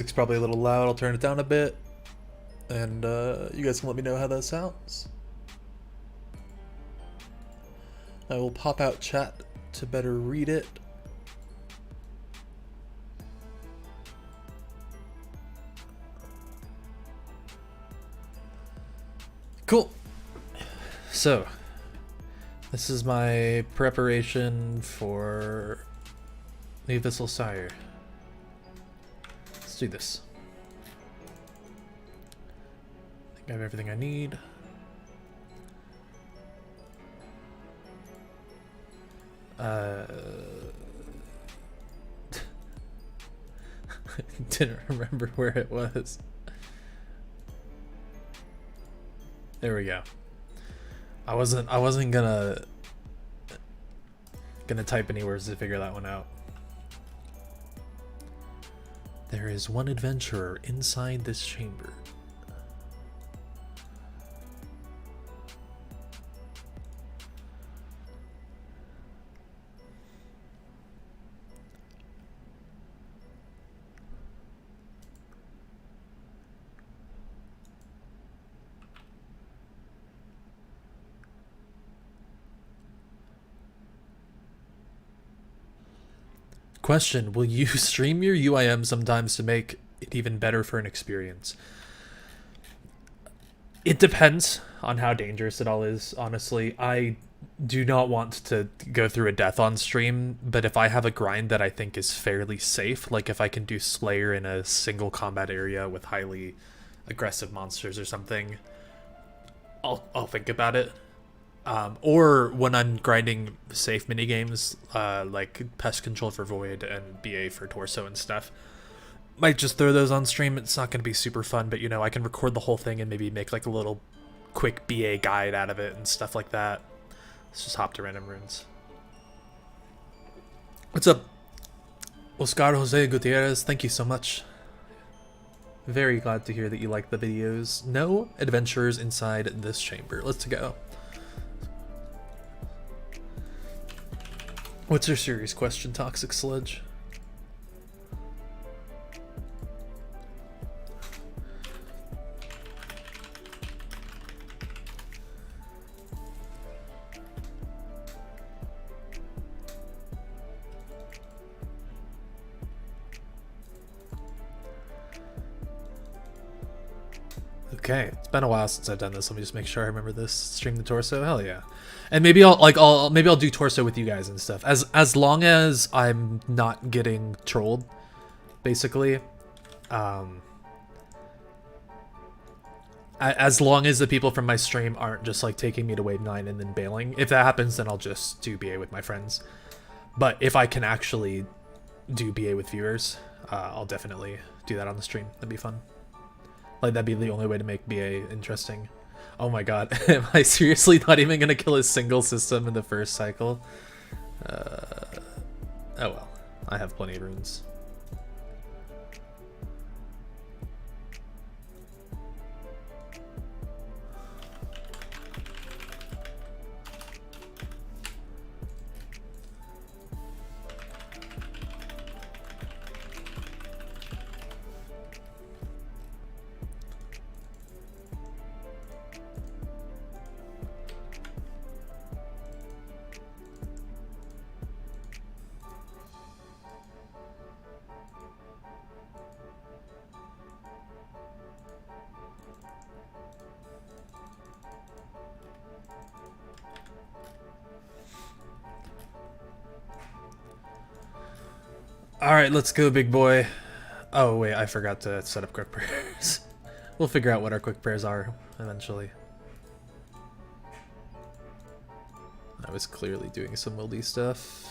It's probably a little loud. I'll turn it down a bit. And you guys can let me know how that sounds. I will pop out chat to better read it. Cool. So, this is my preparation for the Abyssal Sire. Let's do this. I think I have everything I need. Didn't remember where it was. There we go. I wasn't gonna type any words to figure that one out. There is one adventurer inside this chamber. Question, will you stream your UIM sometimes to make it even better for an experience? It depends on how dangerous it all is, honestly. I do not want to go through a death on stream, but if I have a grind that I think is fairly safe, like if I can do Slayer in a single combat area with highly aggressive monsters or something, I'll think about it. Or when I'm grinding safe minigames, like Pest Control for Void and BA for Torso and stuff, might just throw those on stream. It's not going to be super fun, but you know, I can record the whole thing and maybe make like a little quick BA guide out of it and stuff like that. Let's just hop to random runes. What's up, Oscar Jose Gutierrez? Thank you so much. Very glad to hear that you like the videos. No adventurers inside this chamber. Let's go. What's your serious question, Toxic Sludge? Okay, it's been a while since I've done this. Let me just make sure I remember this. Stream the torso, hell yeah. And maybe I'll do torso with you guys and stuff. As long as I'm not getting trolled, basically. As long as the people from my stream aren't just like taking me to wave 9 and then bailing. If that happens, then I'll just do BA with my friends. But if I can actually do BA with viewers, I'll definitely do that on the stream. That'd be fun. Like, that'd be the only way to make BA interesting. Oh my god, am I seriously not even gonna kill a single system in the first cycle? Oh well, I have plenty of runes. Alright, let's go, big boy. Oh, wait, I forgot to set up quick prayers. We'll figure out what our quick prayers are eventually. I was clearly doing some wildy stuff.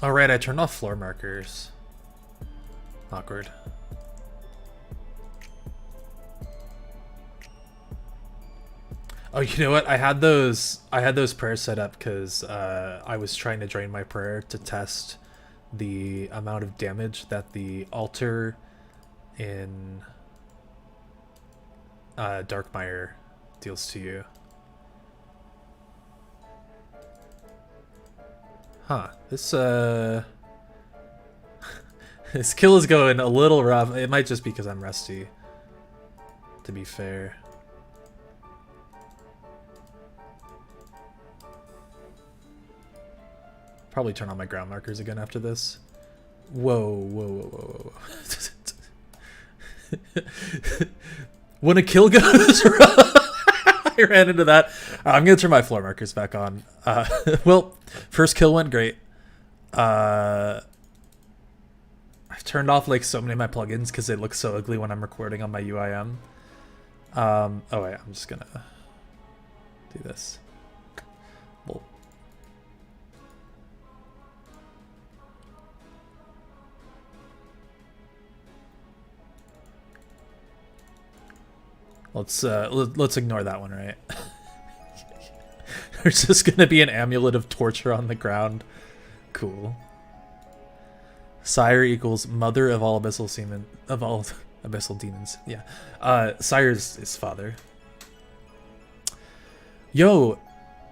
Alright, I turned off floor markers. Awkward. Oh, you know what? I had those prayers set up because I was trying to drain my prayer to test the amount of damage that the altar in Darkmire deals to you. Huh. This kill is going a little rough. It might just be because I'm rusty, to be fair. Probably turn on my ground markers again after this. Whoa, whoa, whoa, whoa, whoa. When a kill goes wrong, I ran into that. I'm gonna turn my floor markers back on. Well, first kill went great. I've turned off like so many of my plugins because they look so ugly when I'm recording on my UIM. Oh wait, I'm just gonna do this. Well, let's ignore that one, right? There's just gonna be an amulet of torture on the ground. Cool. Sire equals mother of all abyssal semen of all abyssal demons. Yeah. Sire's his father. Yo,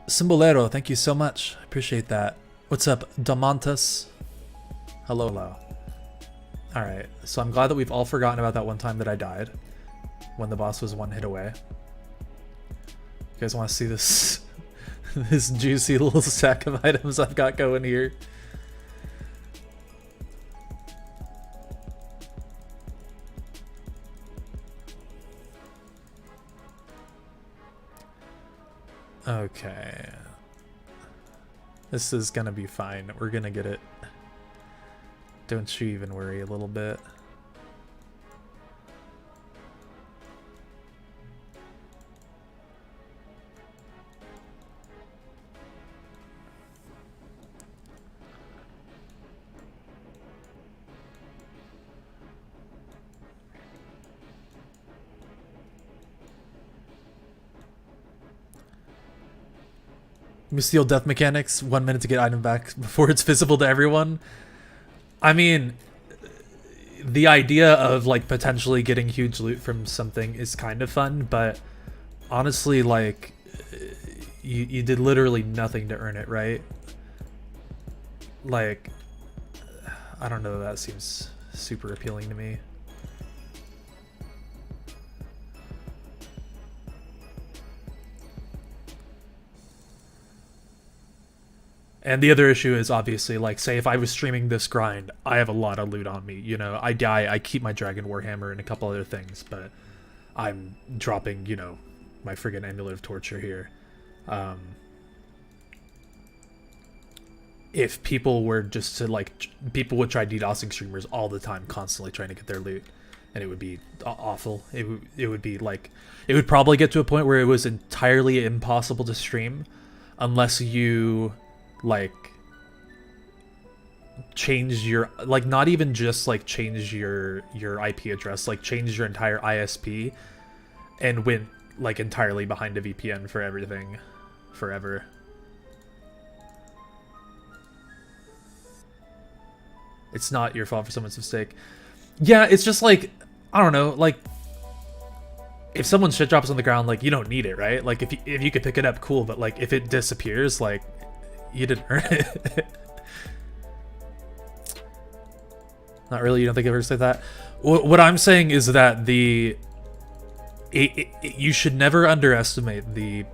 Simbolero, thank you so much. I appreciate that. What's up, Damantas? Hello, hello. Alright, so I'm glad that we've all forgotten about that one time that I died when the boss was one hit away. You guys want to see this this juicy little stack of items I've got going here? Okay. This is gonna be fine. We're gonna get it. Don't you even worry a little bit. Steal death mechanics, 1 minute to get item back before it's visible to everyone. I mean, the idea of like potentially getting huge loot from something is kind of fun, but honestly, like, you did literally nothing to earn it, right? Like, I don't know, that seems super appealing to me. And the other issue is obviously, like, say if I was streaming this grind, I have a lot of loot on me. You know, I die, I keep my Dragon Warhammer and a couple other things, but I'm dropping, you know, my friggin' Amulet of Torture here. If people were just to, like, people would try DDoSing streamers all the time, constantly trying to get their loot, and it would be awful. It would be, like, it would probably get to a point where it was entirely impossible to stream unless you, like, change your, like, not even just like change your IP address, like change your entire ISP and went like entirely behind a VPN for everything forever. It's not your fault for someone's mistake. Yeah, it's just like, I don't know, like, if someone's shit drops on the ground, like, you don't need it, right? Like, if you could pick it up, cool, but like if it disappears, like, you didn't earn it. Not really, you don't think I've ever said that? What I'm saying is that you should never underestimate the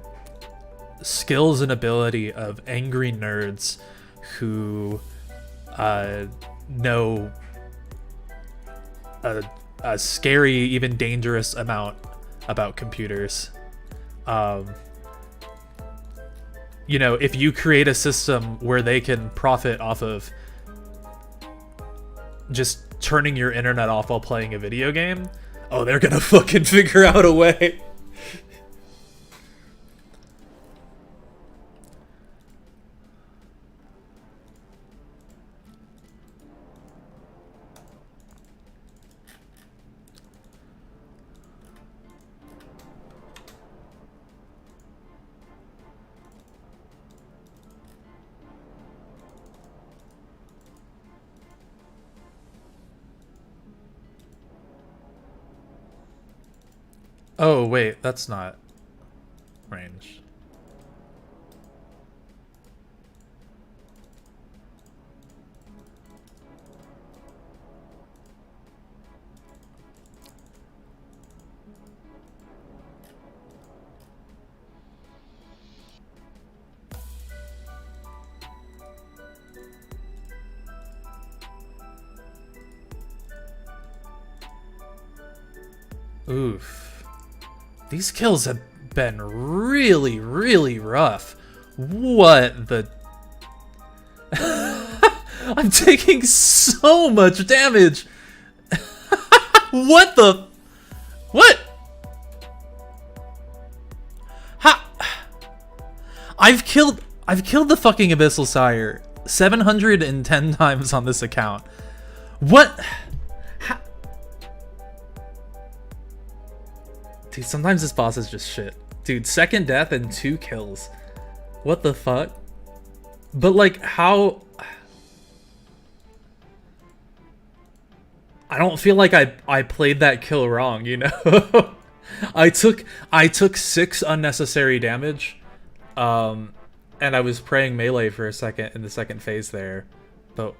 skills and ability of angry nerds who know a scary, even dangerous amount about computers. You know, if you create a system where they can profit off of just turning your internet off while playing a video game, oh, they're gonna fucking figure out a way. Oh, wait, that's not range. Oof. These kills have been really, really rough. What the... I'm taking so much damage! What the... What? Ha... I've killed the fucking Abyssal Sire 710 times on this account. What? Dude, sometimes this boss is just shit. Dude, second death and 2 kills. What the fuck? But like, how... I don't feel like I played that kill wrong, you know? I took 6 unnecessary damage. And I was praying melee for a second in the second phase there. But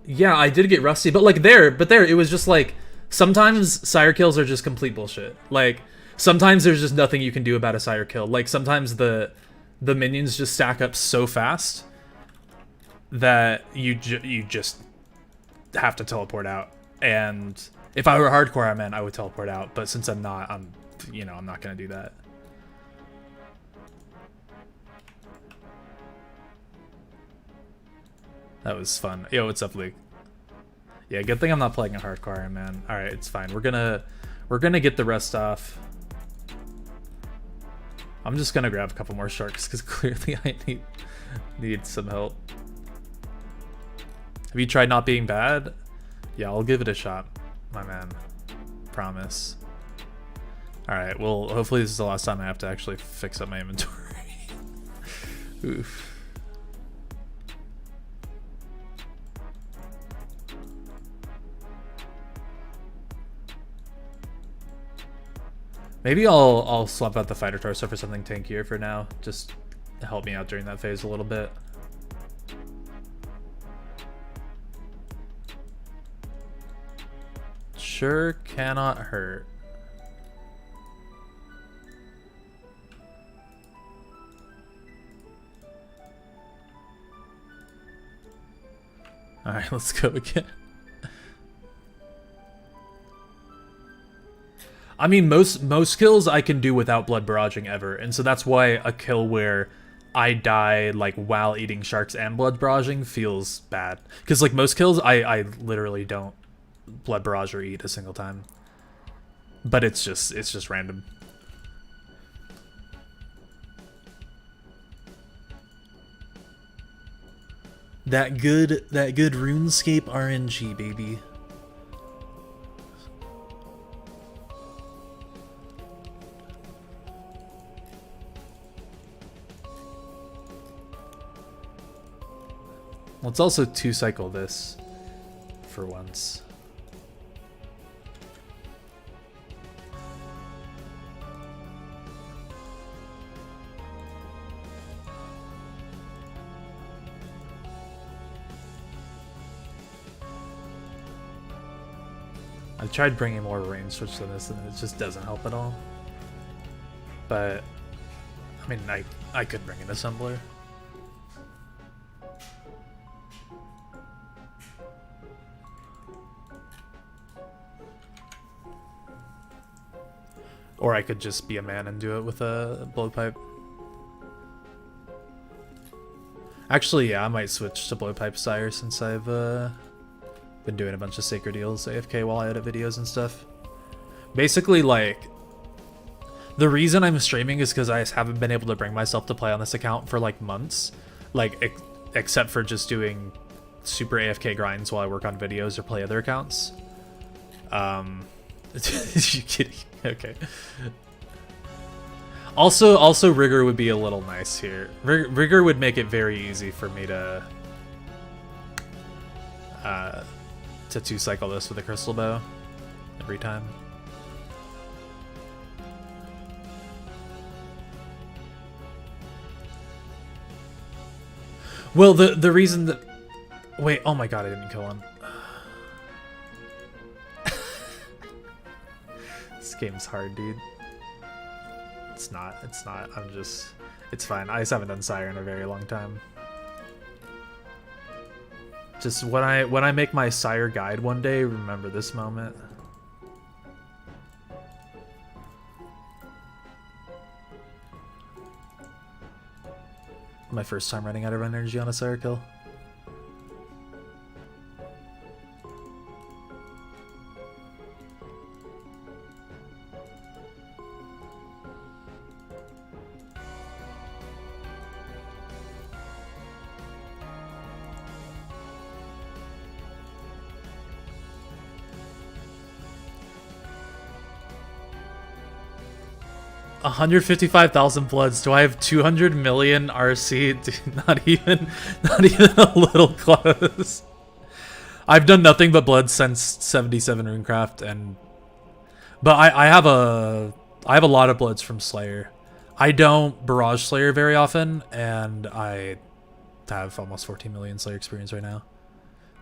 yeah, I did get rusty, but like there it was just like, sometimes Sire kills are just complete bullshit. Like, sometimes there's just nothing you can do about a Sire kill. Like, sometimes the minions just stack up so fast that you just have to teleport out. And if I were hardcore, I would teleport out. But since I'm not, I'm not gonna do that. That was fun. Yo, what's up, Luke? Yeah, good thing I'm not playing a hardcore Iron Man. All right, it's fine. We're gonna get the rest off. I'm just gonna grab a couple more sharks because clearly I need some help. Have you tried not being bad? Yeah, I'll give it a shot, my man. Promise. All right. Well, hopefully this is the last time I have to actually fix up my inventory. Oof. Maybe I'll swap out the fighter torso for something tankier for now, just to help me out during that phase a little bit. Sure cannot hurt. All right, let's go again. I mean, most kills I can do without blood barraging ever, and so that's why a kill where I die like while eating sharks and blood barraging feels bad. Because like most kills, I literally don't blood barrage or eat a single time. But it's just random. That good RuneScape RNG, baby. Let's also 2-cycle this for once. I tried bringing more range switch to this and it just doesn't help at all. But, I mean, I could bring an assembler. Or I could just be a man and do it with a blowpipe. Actually, yeah, I might switch to blowpipe Sire since I've been doing a bunch of sacred deals AFK while I edit videos and stuff. Basically, like, the reason I'm streaming is because I just haven't been able to bring myself to play on this account for like months. Like, except for just doing super AFK grinds while I work on videos or play other accounts. You kidding? Okay. Also, rigor would be a little nice here. Rigor would make it very easy for me to 2-cycle this with a crystal bow every time. Well, the reason that... Wait, oh my god, I didn't kill him. This game's hard, dude. It's not. I'm just... It's fine. I just haven't done Sire in a very long time. Just when I make my Sire guide one day, remember this moment. My first time running out of energy on a Sire kill. $155,000 bloods. Do I have 200 million RC? Dude, not even a little close. I've done nothing but blood since 77 Runecraft, but I have a lot of bloods from Slayer. I don't Barrage Slayer very often, and I have almost 14 million Slayer experience right now.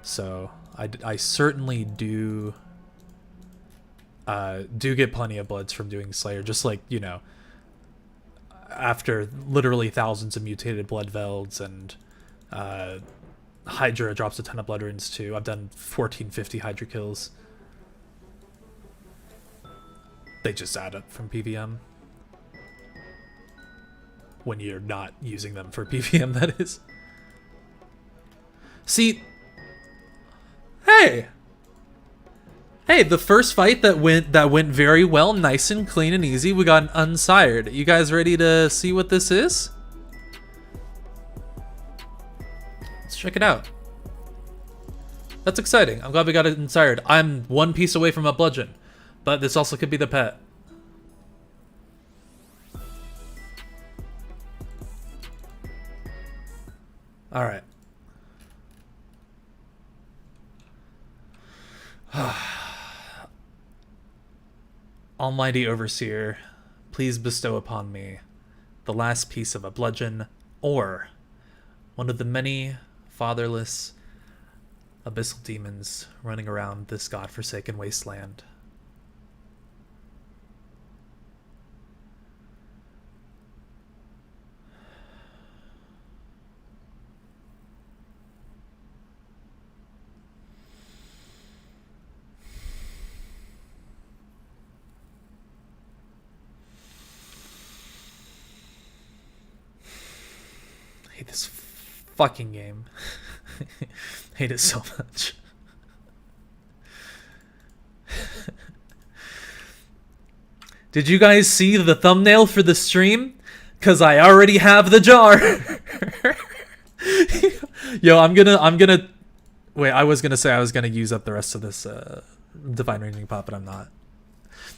So I certainly do get plenty of bloods from doing Slayer, just like, you know, after literally thousands of mutated blood velds, and Hydra drops a ton of blood runes too. I've done 1450 Hydra kills. They just add up from PVM. When you're not using them for PVM, that is. See, hey, the first fight that went very well, nice and clean and easy. We got an unsired. You guys ready to see what this is? Let's check it out. That's exciting. I'm glad we got it unsired. I'm one piece away from a bludgeon, but this also could be the pet. All right. Almighty Overseer, please bestow upon me the last piece of a bludgeon, or one of the many fatherless abyssal demons running around this godforsaken wasteland. I hate this fucking game. I hate it so much. Did you guys see the thumbnail for the stream? 'Cause I already have the jar. Yo, I'm gonna wait, I was gonna say I was gonna use up the rest of this Divine Ranging Pot, but I'm not.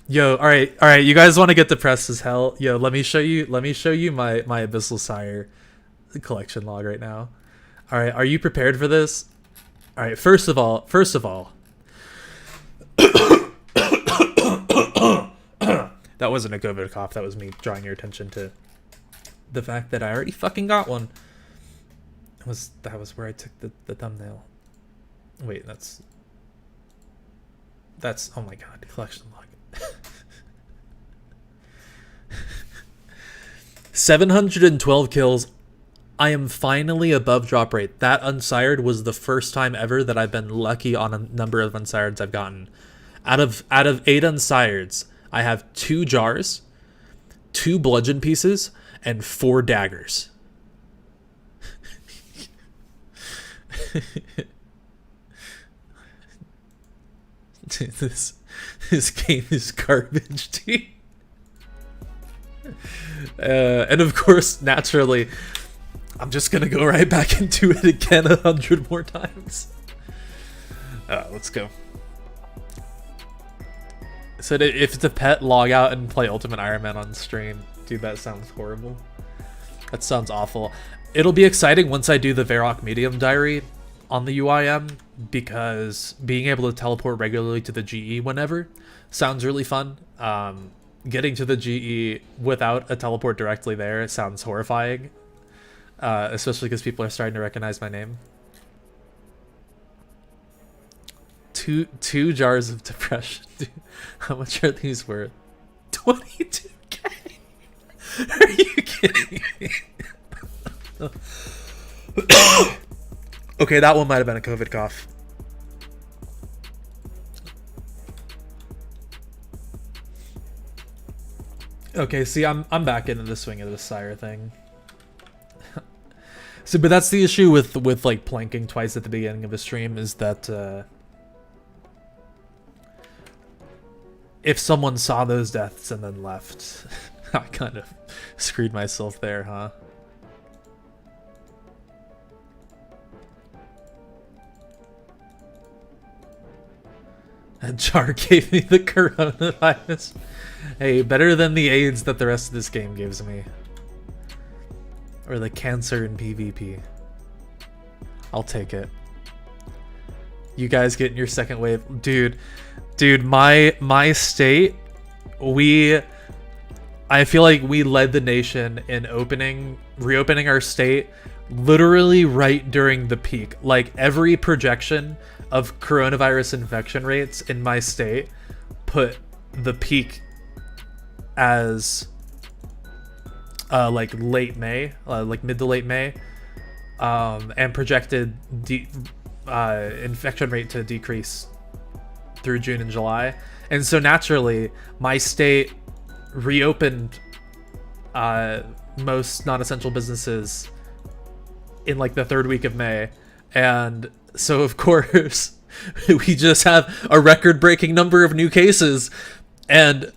Yo, alright, you guys wanna get depressed as hell? Yo, let me show you my Abyssal Sire collection log right now. All right, are you prepared for this? All right, first of all, that wasn't a COVID cough. That was me drawing your attention to the fact that I already fucking got one. That was where I took the thumbnail. Wait, that's oh my god, collection log. 712 kills. I am finally above drop rate. That unsired was the first time ever that I've been lucky on a number of unsireds I've gotten. Out of 8 unsireds, I have 2 jars, 2 bludgeon pieces, and 4 daggers. This game is garbage, dude. And of course, naturally, I'm just gonna go right back into it again 100 more times. Let's go. So if it's a pet, log out and play Ultimate Iron Man on stream. Dude, that sounds horrible. That sounds awful. It'll be exciting once I do the Varrock Medium Diary on the UIM, because being able to teleport regularly to the GE whenever sounds really fun. Getting to the GE without a teleport directly there sounds horrifying. especially because people are starting to recognize my name. Two jars of depression. Dude, how much are these worth? 22K. Are you kidding me? Okay, that one might have been a COVID cough. Okay, see, I'm back into the swing of the Sire thing. So, but that's the issue with like planking twice at the beginning of a stream is that if someone saw those deaths and then left, I kind of screwed myself there, huh? And Jar gave me the coronavirus. Hey, better than the AIDS that the rest of this game gives me. Or the cancer in PvP. I'll take it. You guys getting your second wave. Dude, my state, I feel like we led the nation in reopening our state literally right during the peak. Like every projection of coronavirus infection rates in my state put the peak as like late May, like mid to late May, and projected infection rate to decrease through June and July. And so naturally, my state reopened most non-essential businesses in like the third week of May. And so of course, we just have a record-breaking number of new cases, and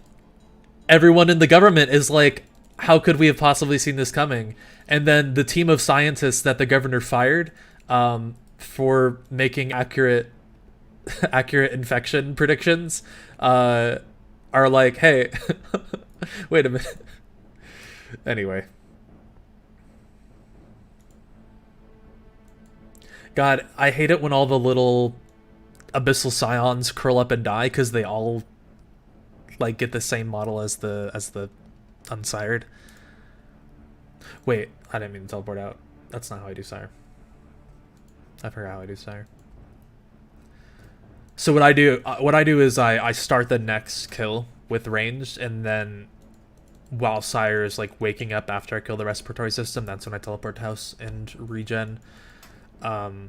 everyone in the government is like, how could we have possibly seen this coming? And then the team of scientists that the governor fired for making accurate infection predictions are like, hey, wait a minute. Anyway. God, I hate it when all the little Abyssal Scions curl up and die because they all like get the same model as the unsired. Wait, I didn't mean to teleport out. That's not how I do Sire. I forgot how I do Sire. So what I do is I start the next kill with ranged, and then while Sire is like waking up after I kill the respiratory system, that's when I teleport to house and regen. That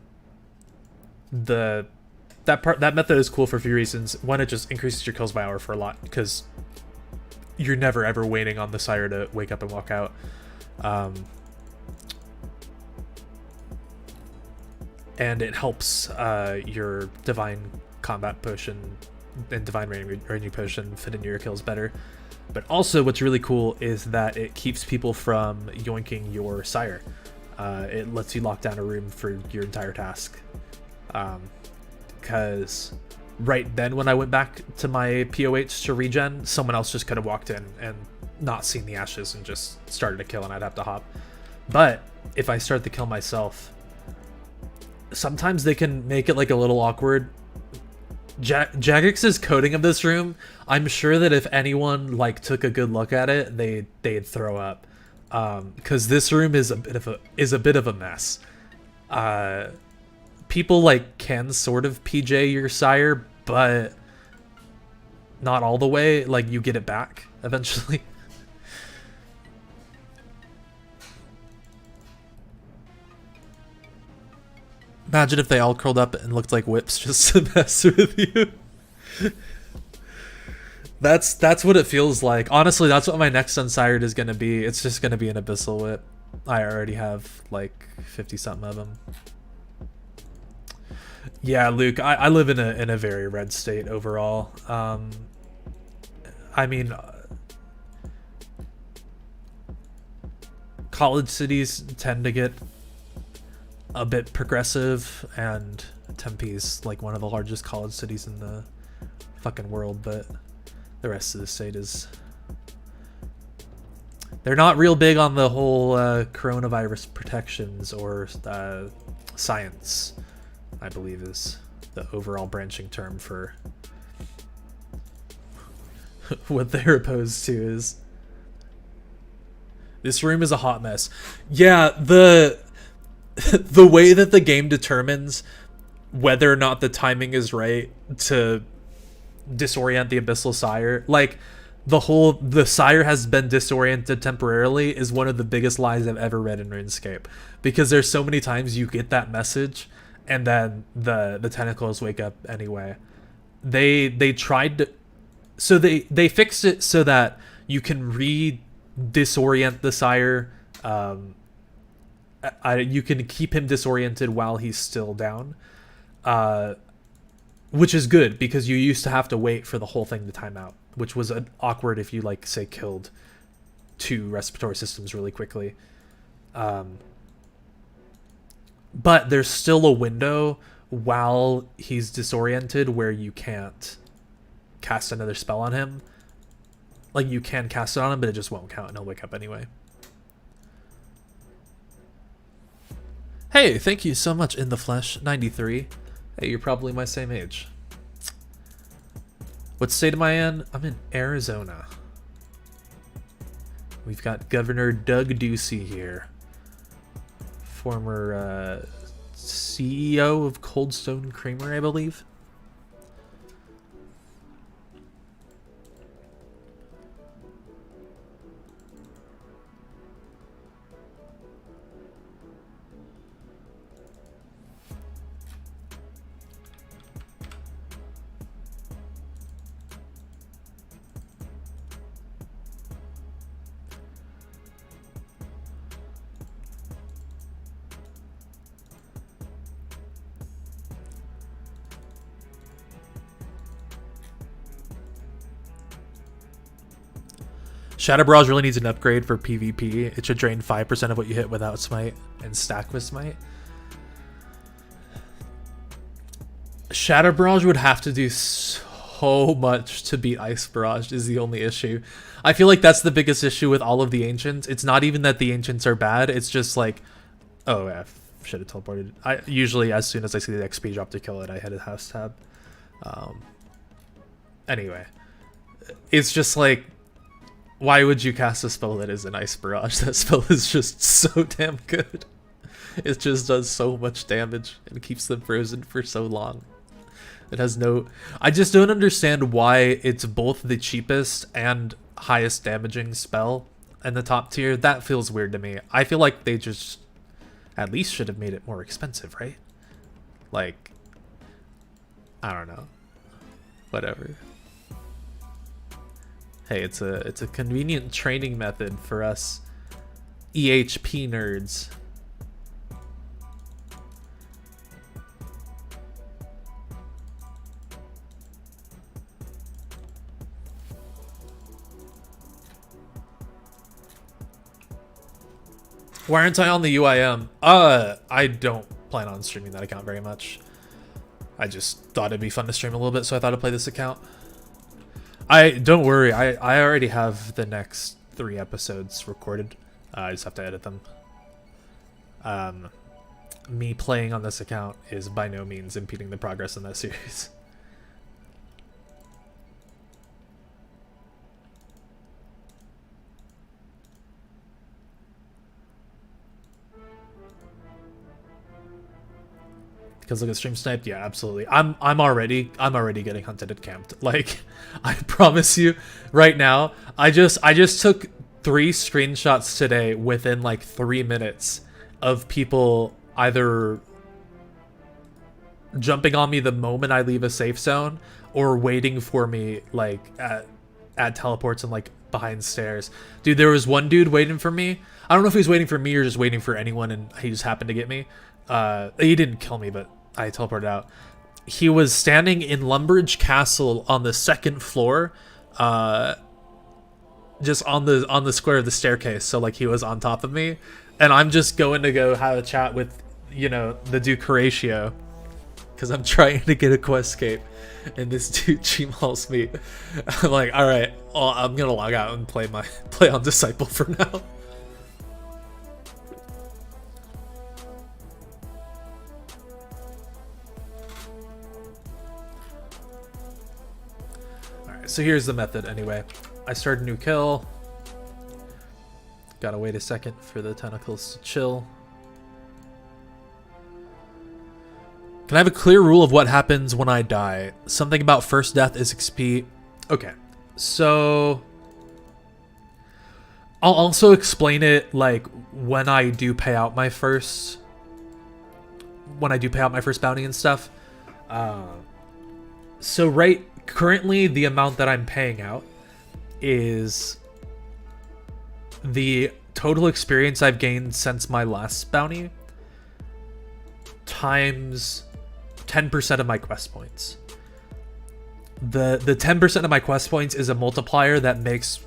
method is cool for a few reasons. One, it just increases your kills by hour for a lot, because you're never ever waiting on the Sire to wake up and walk out. And it helps your divine combat push and divine rainy push and fit into your kills better. But also what's really cool is that it keeps people from yoinking your Sire. It lets you lock down a room for your entire task. Because right then when I went back to my POH to regen, someone else just could have walked in and not seen the ashes and just started a kill, and I'd have to hop. But if I start the kill myself, sometimes they can make it like a little awkward. Jagix's coding of this room, I'm sure that if anyone like took a good look at it, they'd throw up. Because this room is a bit of a mess. People like can sort of PJ your Sire, but not all the way. Like you get it back eventually. Imagine if they all curled up and looked like whips just to mess with you. That's what it feels like. Honestly, that's what my next Unsired is gonna be. It's just gonna be an Abyssal whip. I already have like 50 something of them. Yeah, Luke, I live in a very red state overall. I mean, college cities tend to get a bit progressive, and Tempe's like one of the largest college cities in the fucking world, but the rest of the state is, they're not real big on the whole coronavirus protections or science, I believe is the overall branching term for what they're opposed to is. This room is a hot mess. Yeah, the the way that the game determines whether or not the timing is right to disorient the Abyssal Sire, like the Sire has been disoriented temporarily, is one of the biggest lies I've ever read in RuneScape, because there's so many times you get that message and then the tentacles wake up anyway. They tried to, so they fixed it so that you can disorient the Sire. You can keep him disoriented while he's still down, which is good, because you used to have to wait for the whole thing to time out, which was awkward if you, like, say, killed 2 respiratory systems really quickly. But there's still a window while he's disoriented where you can't cast another spell on him. Like, you can cast it on him, but it just won't count and he'll wake up anyway. Hey, thank you so much, In the Flesh 93. Hey, you're probably my same age. What state am I in? I'm in Arizona. We've got Governor Doug Ducey here. Former CEO of Coldstone Creamery, I believe. Shadow Barrage really needs an upgrade for PvP. It should drain 5% of what you hit without Smite and stack with Smite. Shadow Barrage would have to do so much to beat Ice Barrage is the only issue. I feel like that's the biggest issue with all of the Ancients. It's not even that the Ancients are bad, it's just like, oh yeah, should have teleported. I usually, as soon as I see the XP drop to kill it, I hit a house tab. Anyway, it's just like, why would you cast a spell that is an Ice Barrage? That spell is just so damn good. It just does so much damage and keeps them frozen for so long. It has no... I just don't understand why it's both the cheapest and highest damaging spell in the top tier. That feels weird to me. I feel like they just at least should have made it more expensive, right? Like, I don't know. Whatever. Hey, it's a convenient training method for us EHP nerds. Why aren't I on the UIM? I don't plan on streaming that account very much. I just thought it'd be fun to stream a little bit, so I thought I'd play this account. Don't worry, I already have the next 3 episodes recorded. I just have to edit them. Me playing on this account is by no means impeding the progress in that series. Because look at stream sniped, yeah, absolutely. I'm already getting hunted and camped. Like, I promise you, right now, I just took 3 screenshots today within like 3 minutes of people either jumping on me the moment I leave a safe zone or waiting for me like at teleports and like behind stairs. Dude, there was one dude waiting for me. I don't know if he was waiting for me or just waiting for anyone, and he just happened to get me. He didn't kill me, but I teleported out. He was standing in Lumbridge Castle on the 2nd floor, just on the square of the staircase. So like he was on top of me, and I'm just going to go have a chat with, you know, the Duke Horatio, because I'm trying to get a Questscape, and this dude Gmauls me. I'm like, all right, well, I'm gonna log out and play on Disciple for now. So here's the method anyway. I start a new kill. Gotta wait a second for the tentacles to chill. Can I have a clear rule of what happens when I die? Something about first death is XP. Okay, so I'll also explain it like when I do pay out my first bounty and stuff. So currently the amount that I'm paying out is the total experience I've gained since my last bounty times 10% of my quest points. The 10% of my quest points is a multiplier that makes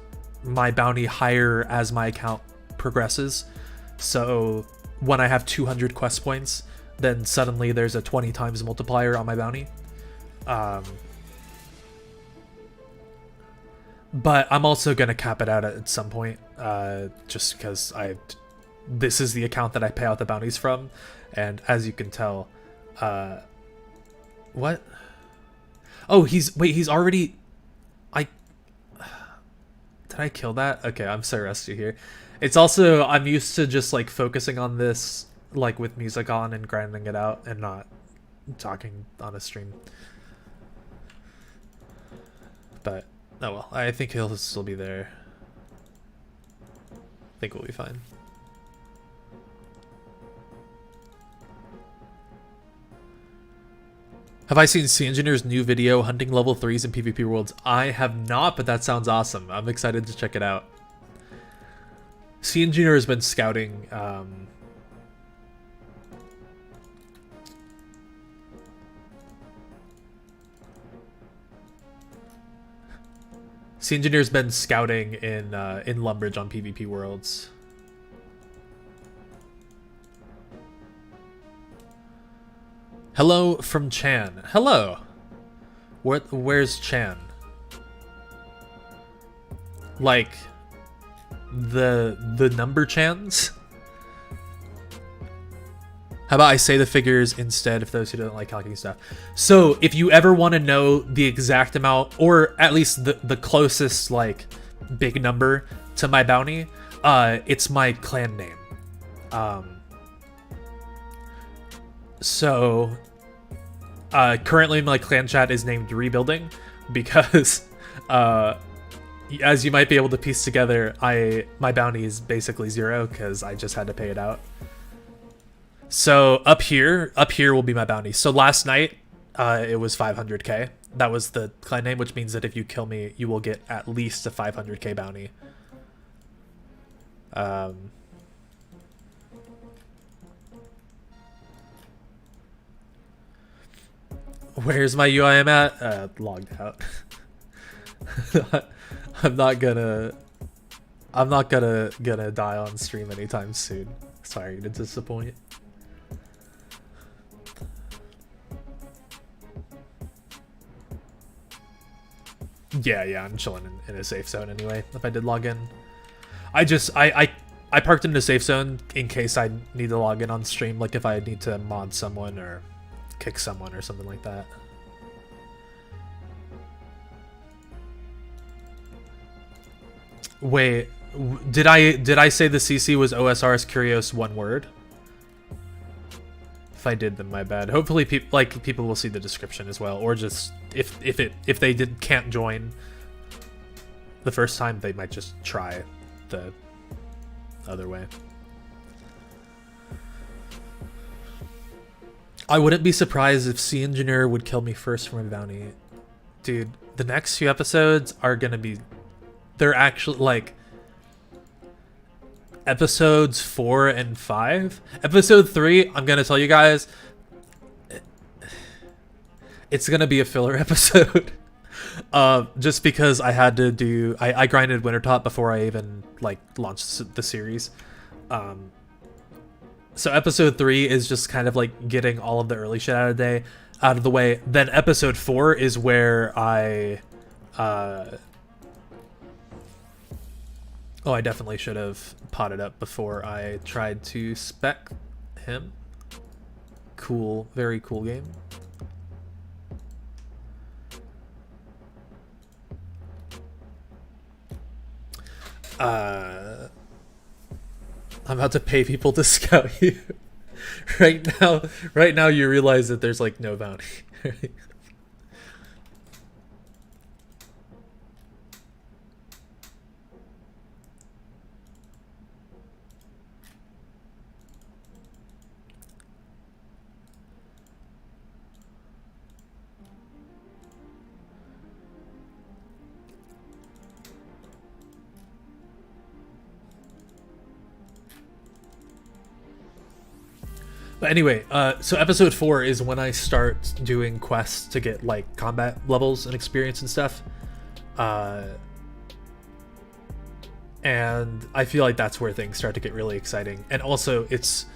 my bounty higher as my account progresses. So when I have 200 quest points, then suddenly there's a 20 times multiplier on my bounty. But I'm also gonna cap it out at some point, just because this is the account that I pay out the bounties from, and as you can tell, what? Oh, he's already. Did I kill that? Okay, I'm so rusty here. It's also, I'm used to just like focusing on this like with music on and grinding it out and not talking on a stream. But oh well, I think he'll still be there. I think we'll be fine. Have I seen Sea Engineer's new video, Hunting Level 3s in PvP Worlds? I have not, but that sounds awesome. I'm excited to check it out. Sea Engineer has been scouting... Sea Engineer's been scouting in Lumbridge on PvP Worlds. Hello from Chan. Hello. Where's Chan? Like the number Chans? How about I say the figures instead, if those who don't like calculating stuff. So if you ever want to know the exact amount, or at least the closest like big number to my bounty, it's my clan name. So currently my clan chat is named Rebuilding because as you might be able to piece together, my bounty is basically 0 because I just had to pay it out. So up here will be my bounty. So last night it was 500k. That was the clan name, which means that if you kill me, you will get at least a 500k bounty. Where's my UIM at? Logged out. I'm not gonna die on stream anytime soon. Sorry to disappoint. Yeah, I'm chilling in a safe zone anyway. If I did log in, I parked in a safe zone in case I need to log in on stream, like if I need to mod someone or kick someone or something like that. Wait, did I say the CC was OSR's Curios one word? If I did, then my bad. Hopefully people will see the description as well, or just if they can't join the first time, they might just try the other way. I wouldn't be surprised if Sea Engineer would kill me first from a bounty. Dude, the next few episodes are gonna be... They're actually, like... Episodes 4 and 5? Episode 3, I'm gonna tell you guys... It's gonna be a filler episode. Just because I had to do... I grinded Wintertop before I even, like, launched the series. So episode 3 is just kind of like getting all of the early shit out of the way. Then episode 4 is where I definitely should have potted up before I tried to spec him. Cool, very cool game. I'm about to pay people to scout you. Right now you realize that there's like no bounty. But anyway, so episode 4 is when I start doing quests to get like combat levels and experience and stuff. And I feel like that's where things start to get really exciting. And also it's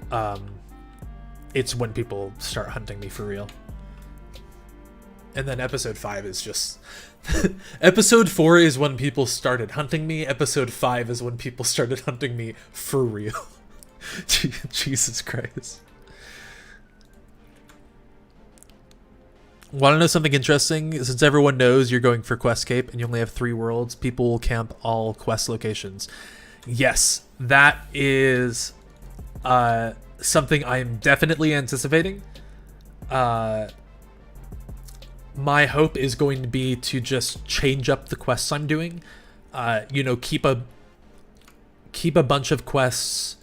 when people start hunting me for real. And then episode 5 is just episode 4 is when people started hunting me. Episode 5 is when people started hunting me for real. Jesus Christ. Want to know something interesting? Since everyone knows you're going for Quest Cape and you only have 3 worlds, people will camp all quest locations. Yes, that is something I'm definitely anticipating. My hope is going to be to just change up the quests I'm doing. Keep a bunch of quests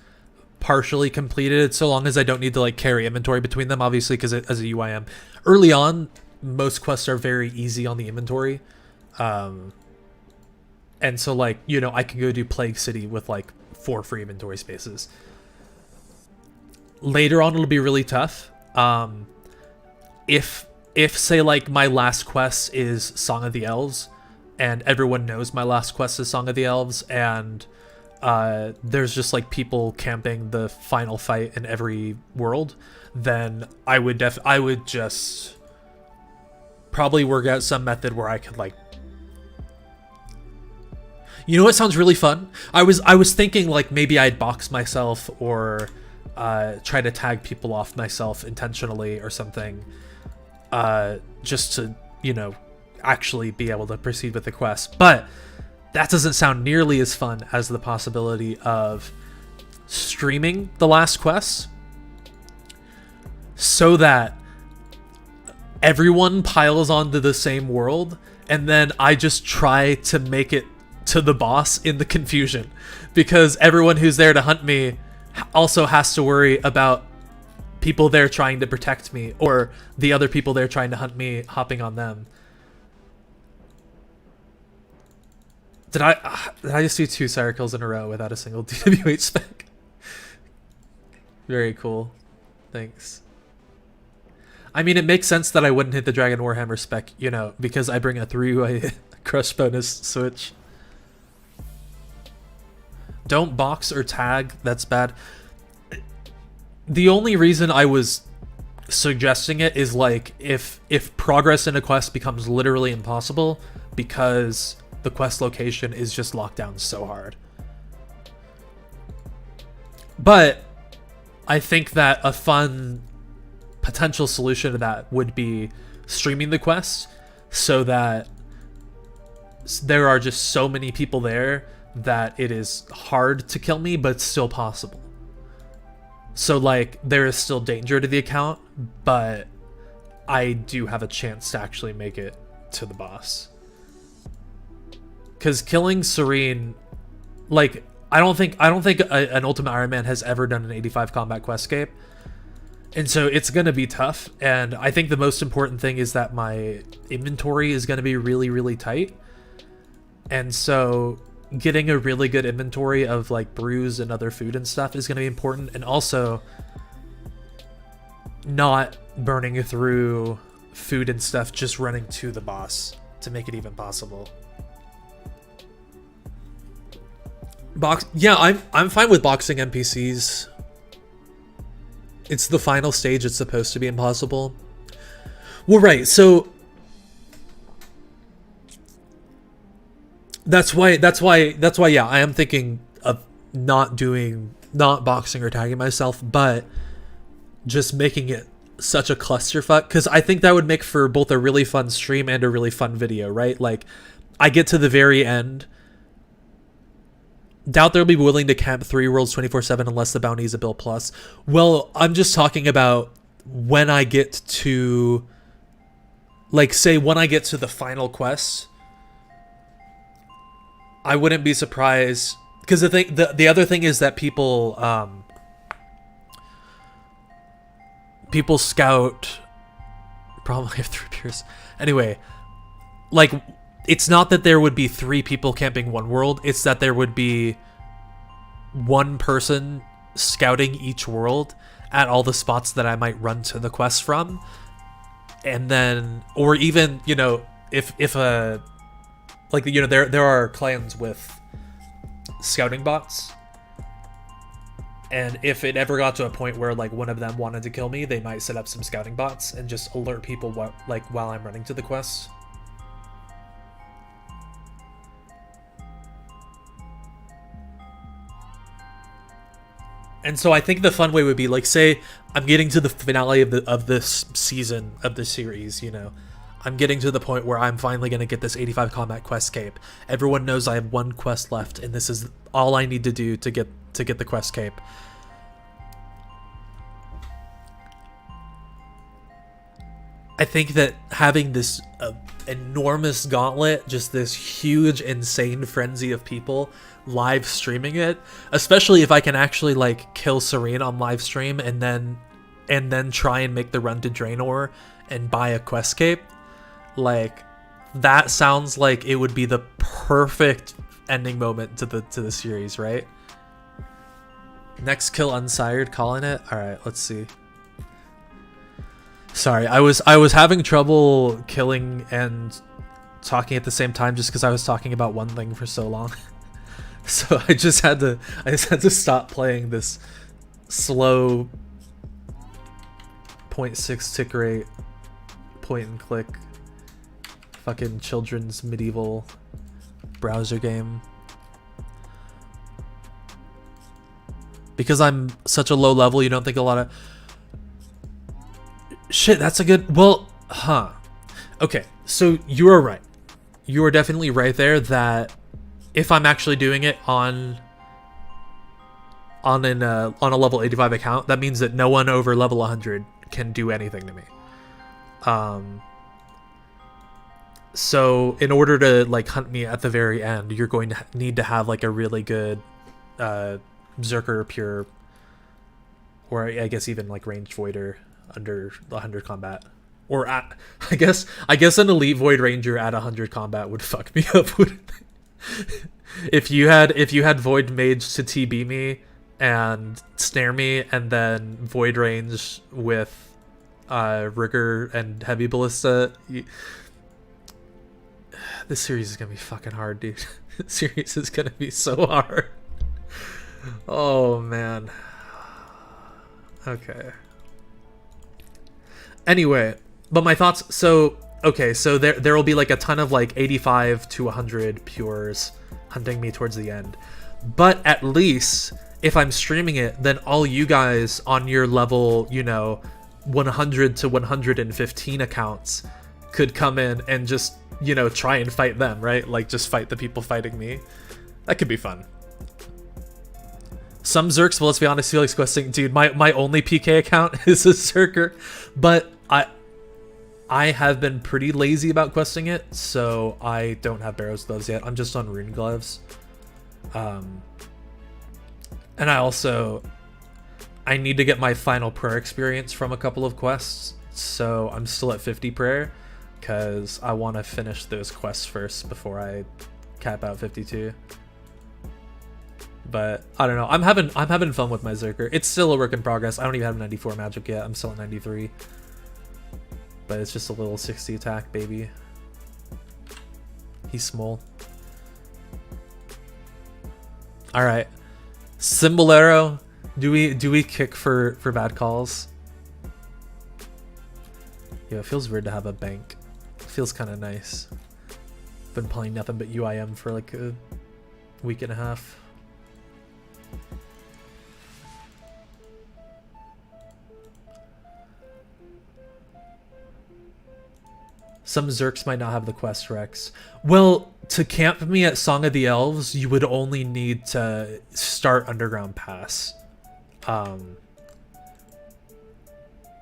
partially completed, so long as I don't need to like carry inventory between them, obviously, because as a UIM early on most quests are very easy on the inventory, and so like I can go do Plague City with like 4 free inventory spaces. Later on it'll be really tough. If say like my last quest is Song of the Elves and everyone knows my last quest is Song of the Elves, and there's just like people camping the final fight in every world, then I would just probably work out some method where I could like, what sounds really fun? I was thinking like maybe I'd box myself or try to tag people off myself intentionally or something, just to actually be able to proceed with the quest. But that doesn't sound nearly as fun as the possibility of streaming the last quest so that everyone piles onto the same world, and then I just try to make it to the boss in the confusion, because everyone who's there to hunt me also has to worry about people there trying to protect me, or the other people there trying to hunt me hopping on them. Did I just do 2 Sire kills in a row without a single DWH spec? Very cool. Thanks. I mean, it makes sense that I wouldn't hit the Dragon Warhammer spec, because I bring a 3-way crush bonus switch. Don't box or tag. That's bad. The only reason I was suggesting it is like if progress in a quest becomes literally impossible because the quest location is just locked down so hard. But I think that a fun potential solution to that would be streaming the quest so that there are just so many people there that it is hard to kill me, but it's still possible. So like there is still danger to the account, but I do have a chance to actually make it to the boss. Because killing Serene, like I don't think an Ultimate Iron Man has ever done an 85 combat questscape, and so it's gonna be tough. And I think the most important thing is that my inventory is gonna be really, really tight, and so getting a really good inventory of like brews and other food and stuff is gonna be important, and also not burning through food and stuff just running to the boss to make it even possible. Yeah, I'm fine with boxing NPCs. It's the final stage. It's supposed to be impossible. Well, right. So that's why. Yeah, I am thinking of not boxing or tagging myself, but just making it such a clusterfuck, because I think that would make for both a really fun stream and a really fun video, right? Like, I get to the very end. Doubt they'll be willing to camp 3 worlds 24/7 unless the bounty is a bill plus. Well, I'm just talking about when I get to, like, say when I get to the final quest, I wouldn't be surprised, because the other thing is that people scout. Probably have 3 peers. Anyway, like, it's not that there would be 3 people camping one world. It's that there would be 1 person scouting each world at all the spots that I might run to the quest from. And then, or even, you know, if a, like, you know, there are clans with scouting bots. And if it ever got to a point where, like, one of them wanted to kill me, they might set up some scouting bots and just alert people while I'm running to the quest. And so I think the fun way would be, like, say I'm getting to the finale of this season of the series, you know. I'm getting to the point where I'm finally going to get this 85 combat quest cape. Everyone knows I have 1 quest left, and this is all I need to do to get the quest cape. I think that having this enormous gauntlet, just this huge, insane frenzy of people live streaming it, especially if I can actually, like, kill Serene on live stream and then try and make the run to Draenor and buy a quest cape, like, that sounds like it would be the perfect ending moment to the series, right? Next kill unsired, calling it. All right, let's see. Sorry, I was having trouble killing and talking at the same time just because I was talking about one thing for so long. So I just had to stop playing this slow 0.6 tick rate point and click fucking children's medieval browser game. Because I'm such a low level, you don't think a lot of... Shit, that's a good... Well, huh. Okay, so you are right. You are definitely right there that if I'm actually doing it on a level 85 account, that means that no one over level 100 can do anything to me. So in order to, like, hunt me at the very end, you're going to need to have, like, a really good Berserker pure, or I guess even, like, ranged voider under 100 combat, or at, I guess an elite void ranger at 100 combat would fuck me up. if you had void mage to TB me and snare me and then void range with rigor and heavy ballista, this series is gonna be fucking hard, dude. This series is gonna be so hard. Oh man. Okay. Anyway, but my thoughts, so okay, so there will be, like, a ton of, like, 85 to 100 pures hunting me towards the end. But at least if I'm streaming it, then all you guys on your level, you know, 100 to 115 accounts could come in and just, you know, try and fight them, right? Like, just fight the people fighting me. That could be fun. Some Zerks, well, let's be honest, Felix questing, dude, my only PK account is a Zerker, but I have been pretty lazy about questing it, so I don't have Barrow's Gloves yet. I'm just on Rune Gloves. And I need to get my final prayer experience from a couple of quests, so I'm still at 50 prayer, because I want to finish those quests first before I cap out 52. But I don't know. I'm having fun with my Zerker. It's still a work in progress. I don't even have 94 magic yet. I'm still at 93. But it's just a little 60 attack, baby. He's small. All right, Cymbalero. Do we kick for bad calls? Yeah, it feels weird to have a bank. It feels kind of nice. Been playing nothing but UIM for like a week and a half. Some Zerks might not have the quest Rex. Well, to camp me at Song of the Elves, you would only need to start Underground Pass.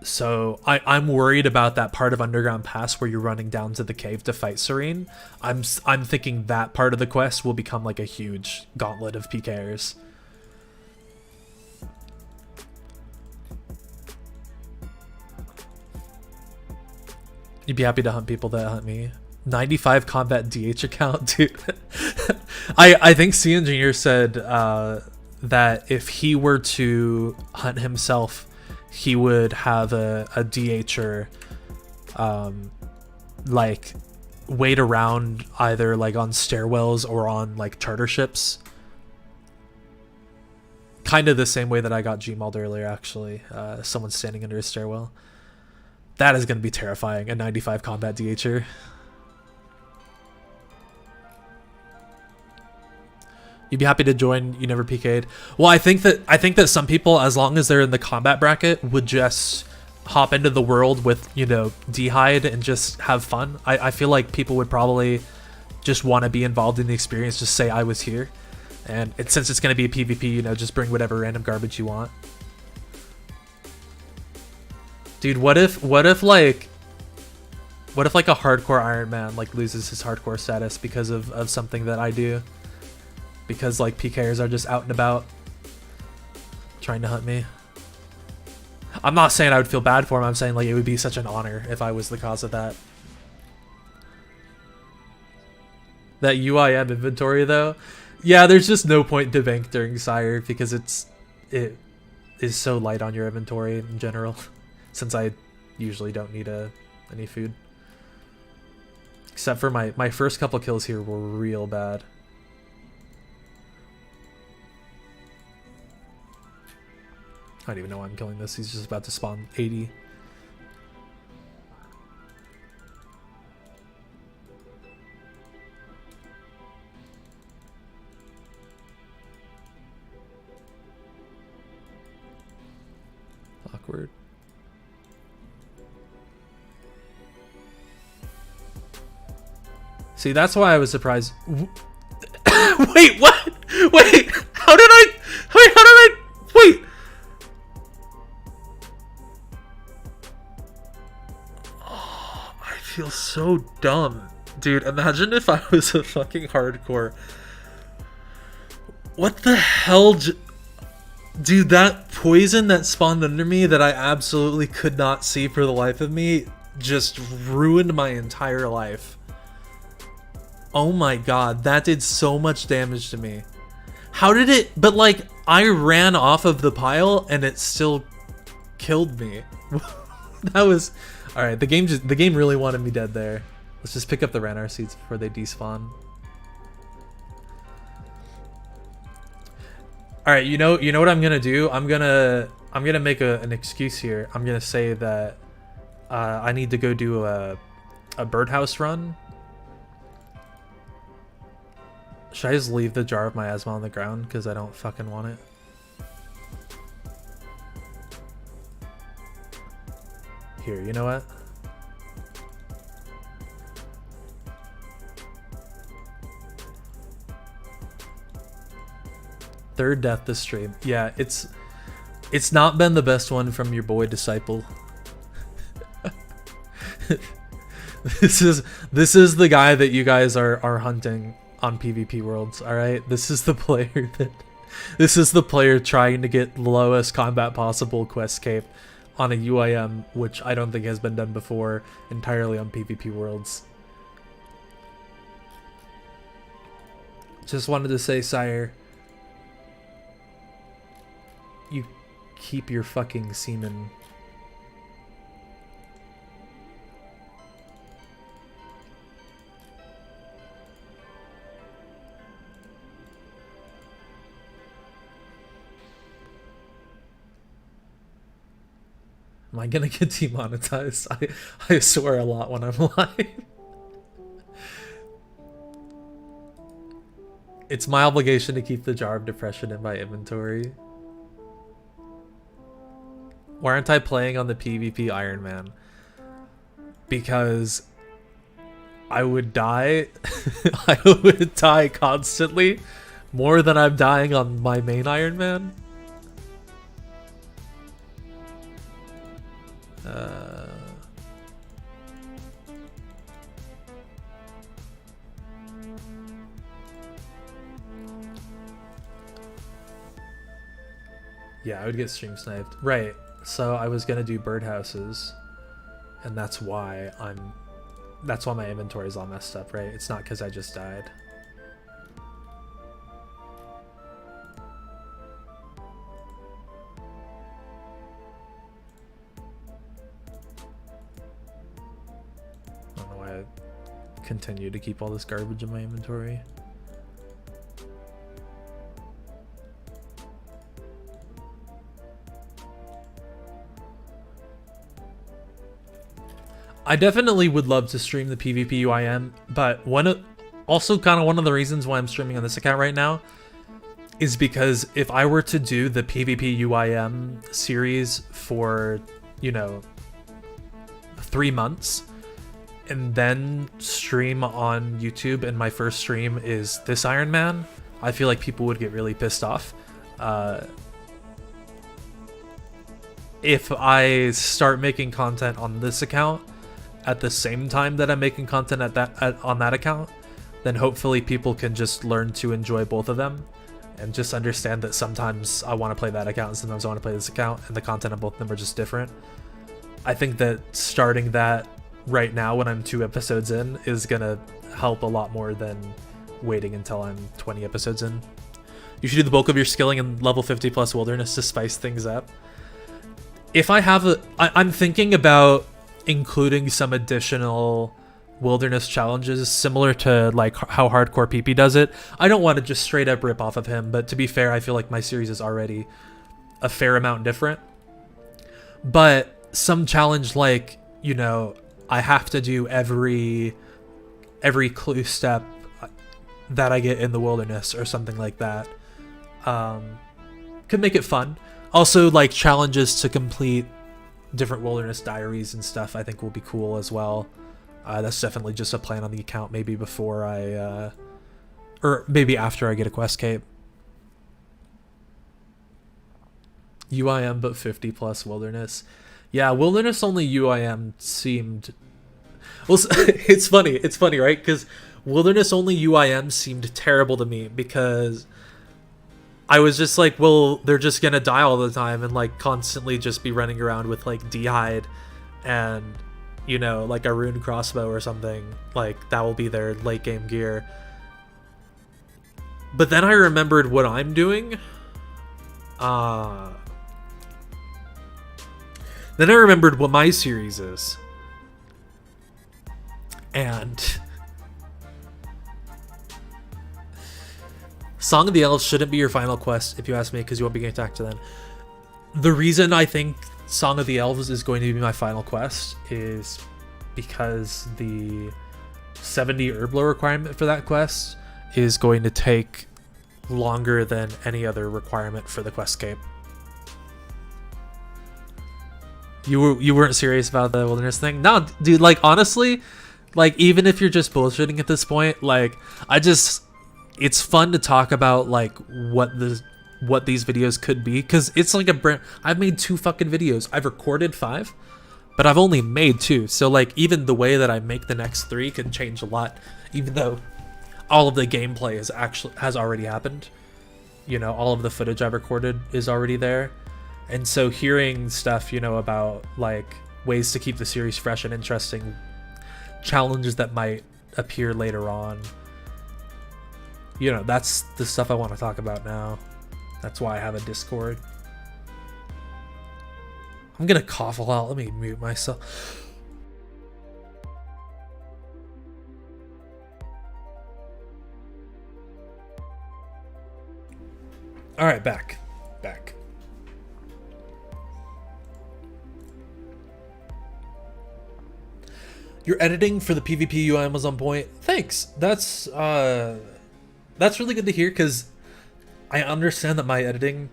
So I'm worried about that part of Underground Pass where you're running down to the cave to fight Serene. I'm thinking that part of the quest will become like a huge gauntlet of PKers. You'd be happy to hunt people that hunt me. 95 combat DH account, dude. I think C Engineer said that if he were to hunt himself, he would have a DHer like wait around either like on stairwells or on like charter ships. Kind of the same way that I got Gmauled earlier, actually. Someone standing under a stairwell. That is going to be terrifying, a 95 combat DHer. You'd be happy to join. You never PK'd. Well, I think that some people, as long as they're in the combat bracket, would just hop into the world with, you know, D-Hide and just have fun. I feel like people would probably just want to be involved in the experience, just say I was here. And since it's going to be a PvP, you know, just bring whatever random garbage you want. Dude, what if like a hardcore Iron Man like loses his hardcore status because of something that I do? Because like PKers are just out and about trying to hunt me. I'm not saying I would feel bad for him. I'm saying like it would be such an honor if I was the cause of that. That UIM inventory though, yeah, there's just no point to bank during Sire because it is so light on your inventory in general. Since I usually don't need any food. Except for my first couple kills here were real bad. I don't even know why I'm killing this. He's just about to spawn 80. Awkward. See, that's why I was surprised. Wait, what? Wait, how did I? Wait. Oh, I feel so dumb. Dude, imagine if I was a fucking hardcore. What the hell? Dude, that poison that spawned under me that I absolutely could not see for the life of me just ruined my entire life. Oh my god, that did so much damage to me. How did it? But like, I ran off of the pile and it still killed me. That was... Alright, the game really wanted me dead there. Let's just pick up the Ranar seeds before they despawn. Alright, you know what I'm gonna do? I'm gonna make an excuse here. I'm gonna say that I need to go do a birdhouse run. Should I just leave the jar of miasma on the ground because I don't fucking want it? Here, you know what? Third death this stream. Yeah, it's not been the best one from your boy Disciple. This is the guy that you guys are hunting on PvP Worlds, alright? This is the player trying to get the lowest combat possible quest cape on a UIM, which I don't think has been done before, entirely on PvP Worlds. Just wanted to say, Sire, you keep your fucking semen. Am I gonna get demonetized? I swear a lot when I'm live. It's my obligation to keep the jar of depression in my inventory. Why aren't I playing on the PvP Iron Man? Because I would die. I would die constantly, more than I'm dying on my main Iron Man. Yeah, I would get stream sniped. Right. So I was gonna do birdhouses, and that's why my inventory is all messed up, right? It's not because I just died. I don't know why I continue to keep all this garbage in my inventory. I definitely would love to stream the PvP UIM, but also kind of one of the reasons why I'm streaming on this account right now is because if I were to do the PvP UIM series for, you know, 3 months and then stream on YouTube and my first stream is this Iron Man, I feel like people would get really pissed off. If I start making content on this account at the same time that I'm making content on that account, then hopefully people can just learn to enjoy both of them and just understand that sometimes I want to play that account and sometimes I want to play this account, and the content on both of them are just different. I think that starting that right now when I'm 2 episodes in is gonna help a lot more than waiting until I'm 20 episodes in. You should do the bulk of your skilling in level 50 plus wilderness to spice things up. If I have I'm thinking about including some additional wilderness challenges similar to like how hardcore PP does it. I don't want to just straight up rip off of him, but to be fair, I feel like my series is already a fair amount different. But some challenge like, you know, I have to do every clue step that I get in the wilderness or something like that. Could make it fun. Also, like challenges to complete different wilderness diaries and stuff I think will be cool as well. That's definitely just a plan on the account, maybe before or maybe after I get a quest cape. UIM but 50 plus wilderness. Yeah, wilderness only UIM seemed... Well, it's funny, right? Because wilderness only UIM seemed terrible to me because I was just like, well, they're just gonna die all the time and like constantly just be running around with like D'hide and, you know, like a rune crossbow or something. Like that will be their late game gear. But then I remembered what I'm doing. Then I remembered what my series is. And Song of the Elves shouldn't be your final quest, if you ask me, because you won't be getting attacked to then. The reason I think Song of the Elves is going to be my final quest is because the 70 Herblo requirement for that quest is going to take longer than any other requirement for the quest cape. You weren't serious about the wilderness thing? No, dude, like honestly, like even if you're just bullshitting at this point, like it's fun to talk about like what these videos could be, because it's like I've made 2 fucking videos. I've recorded 5, but I've only made 2. So like even the way that I make the next 3 can change a lot, even though all of the gameplay has already happened. You know, all of the footage I've recorded is already there. And so hearing stuff, you know, about like ways to keep the series fresh and interesting, challenges that might appear later on, you know, that's the stuff I want to talk about now. That's why I have a Discord. I'm gonna cough a lot. Let me mute myself. All right, back. Your editing for the PvP UIM was on point. Thanks. That's really good to hear, because I understand that my editing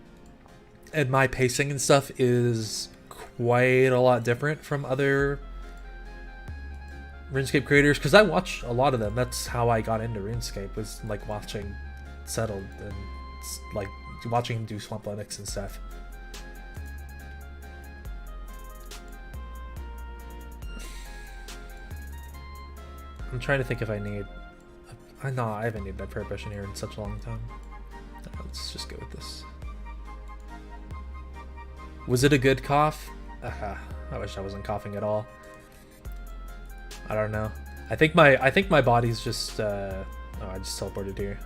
and my pacing and stuff is quite a lot different from other RuneScape creators, because I watch a lot of them. That's how I got into RuneScape, was like watching Settled and like watching him do Swamp Linux and stuff. I'm trying to think if I need... No, I haven't needed a prayer potion here in such a long time. Let's just go with this. Was it a good cough? I wish I wasn't coughing at all. I don't know. I think my body's just oh, I just teleported here.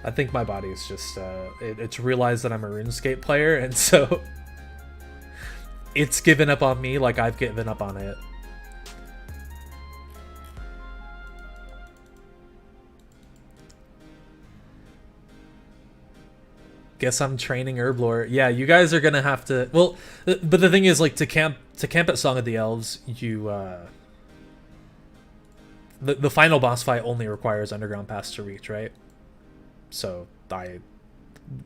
I think my body's just it's realized that I'm a RuneScape player, and so it's given up on me like I've given up on it. Guess I'm training Herblore. Yeah, you guys are gonna have to. Well, but the thing is, like, to camp at Song of the Elves, you the final boss fight only requires Underground Pass to reach, right? So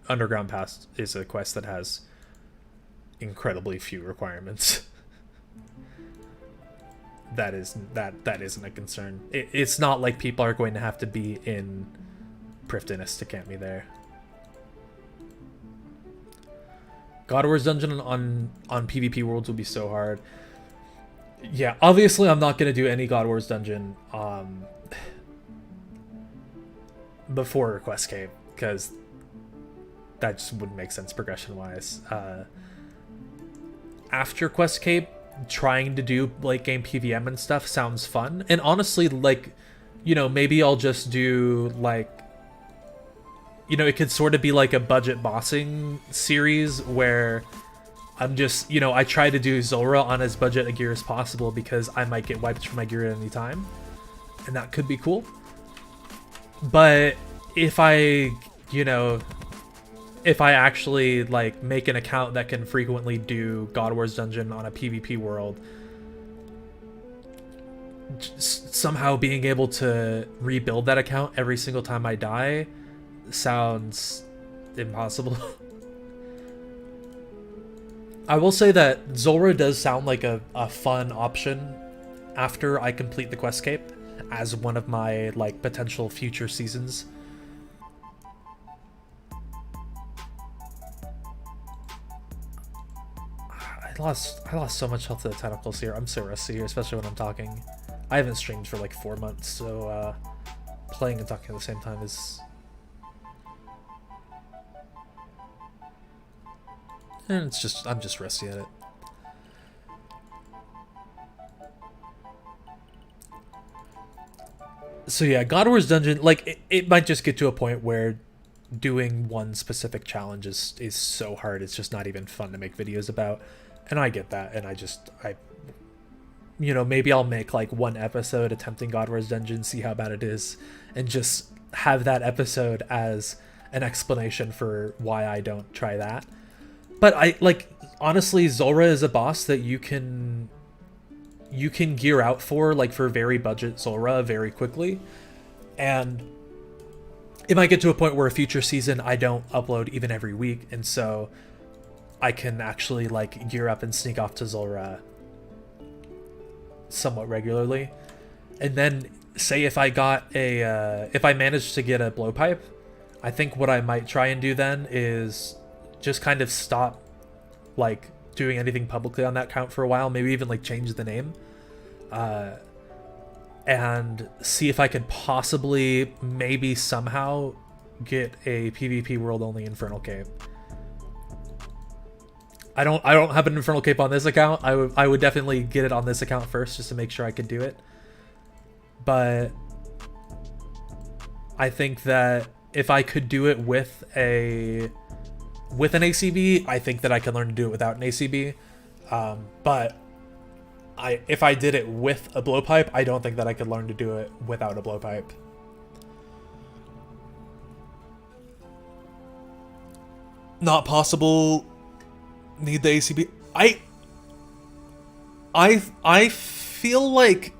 Underground Pass is a quest that has incredibly few requirements. that isn't a concern. It's not like people are going to have to be in Prifddinas to camp me there. God of War's dungeon on PvP worlds will be so hard. Yeah, obviously I'm not going to do any God of War's dungeon before Quest Cave, because that just wouldn't make sense progression-wise. After Quest Cave, trying to do late game PVM and stuff sounds fun. And honestly, like, you know, maybe I'll just do, like, you know, it could sort of be like a budget bossing series where I'm just, you know, I try to do Zulrah on as budget a gear as possible because I might get wiped from my gear at any time. And that could be cool. But if I, you know, if I actually, like, make an account that can frequently do God of War's dungeon on a PvP world, somehow being able to rebuild that account every single time I die sounds impossible. I will say that Zulrah does sound like a fun option after I complete the Questscape as one of my, like, potential future seasons. I lost so much health to the tentacles here. I'm so rusty here, especially when I'm talking. I haven't streamed for like 4 months, so playing and talking at the same time is... And it's just, I'm just rusty at it. So yeah, God of War's dungeon, like, it might just get to a point where doing one specific challenge is so hard, it's just not even fun to make videos about. And I get that, and I you know, maybe I'll make like one episode attempting God of War's dungeon, see how bad it is, and just have that episode as an explanation for why I don't try that. But honestly, Zulrah is a boss that you can gear out for, like, for very budget Zulrah very quickly. And it might get to a point where a future season I don't upload even every week, and so I can actually, like, gear up and sneak off to Zulrah somewhat regularly. And then, say if I got if I managed to get a blowpipe, I think what I might try and do then is just kind of stop, like, doing anything publicly on that account for a while, maybe even, like, change the name, and see if I could possibly, maybe somehow, get a PvP world only Infernal Cape. I don't have an Infernal Cape on this account. I would definitely get it on this account first just to make sure I could do it. But I think that if I could do it with an ACB, I think that I can learn to do it without an ACB. But if I did it with a blowpipe, I don't think that I could learn to do it without a blowpipe. Not possible. Need the ACB. I feel like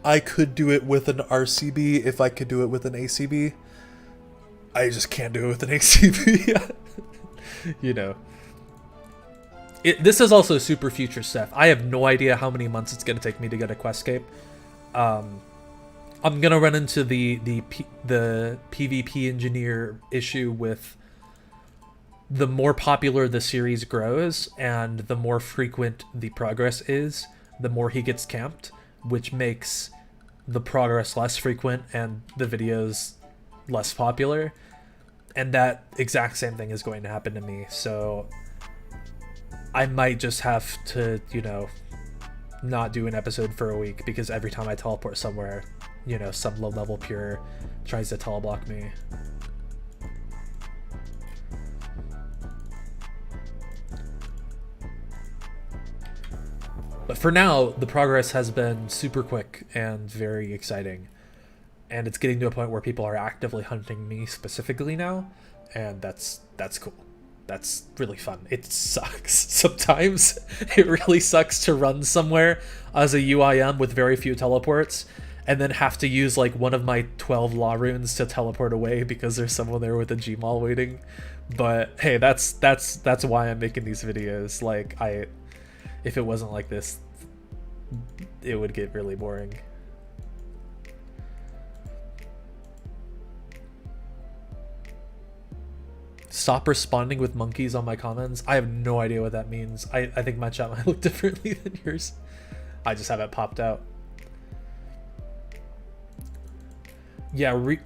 I could do it with an RCB if I could do it with an ACB. I just can't do it with an ACB. You know. This is also super future stuff. I have no idea how many months it's gonna take me to get a Questscape. I'm gonna run into the PvP engineer issue with the more popular the series grows and the more frequent the progress is, the more he gets camped, which makes the progress less frequent and the videos less popular. And that exact same thing is going to happen to me. So I might just have to, you know, not do an episode for a week because every time I teleport somewhere, you know, some low level pure tries to teleblock me. But for now, the progress has been super quick and very exciting. And it's getting to a point where people are actively hunting me specifically now, and that's cool. That's really fun. It sucks sometimes. It really sucks to run somewhere as a UIM with very few teleports and then have to use like one of my 12 law runes to teleport away because there's someone there with a Gmaul waiting. But hey, that's why I'm making these videos. Like, if it wasn't like this, it would get really boring. Stop responding with monkeys on my comments. I have no idea what that means. I think my chat might look differently than yours. I just have it popped out. Yeah,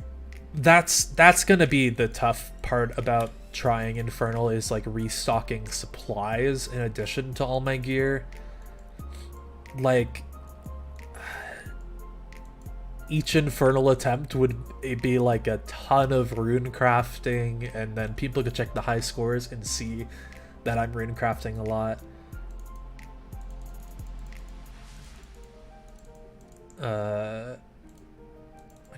that's gonna be the tough part about trying Infernal, is like restocking supplies in addition to all my gear. Like, each Infernal attempt would be like a ton of rune crafting, and then people could check the high scores and see that I'm rune crafting a lot. I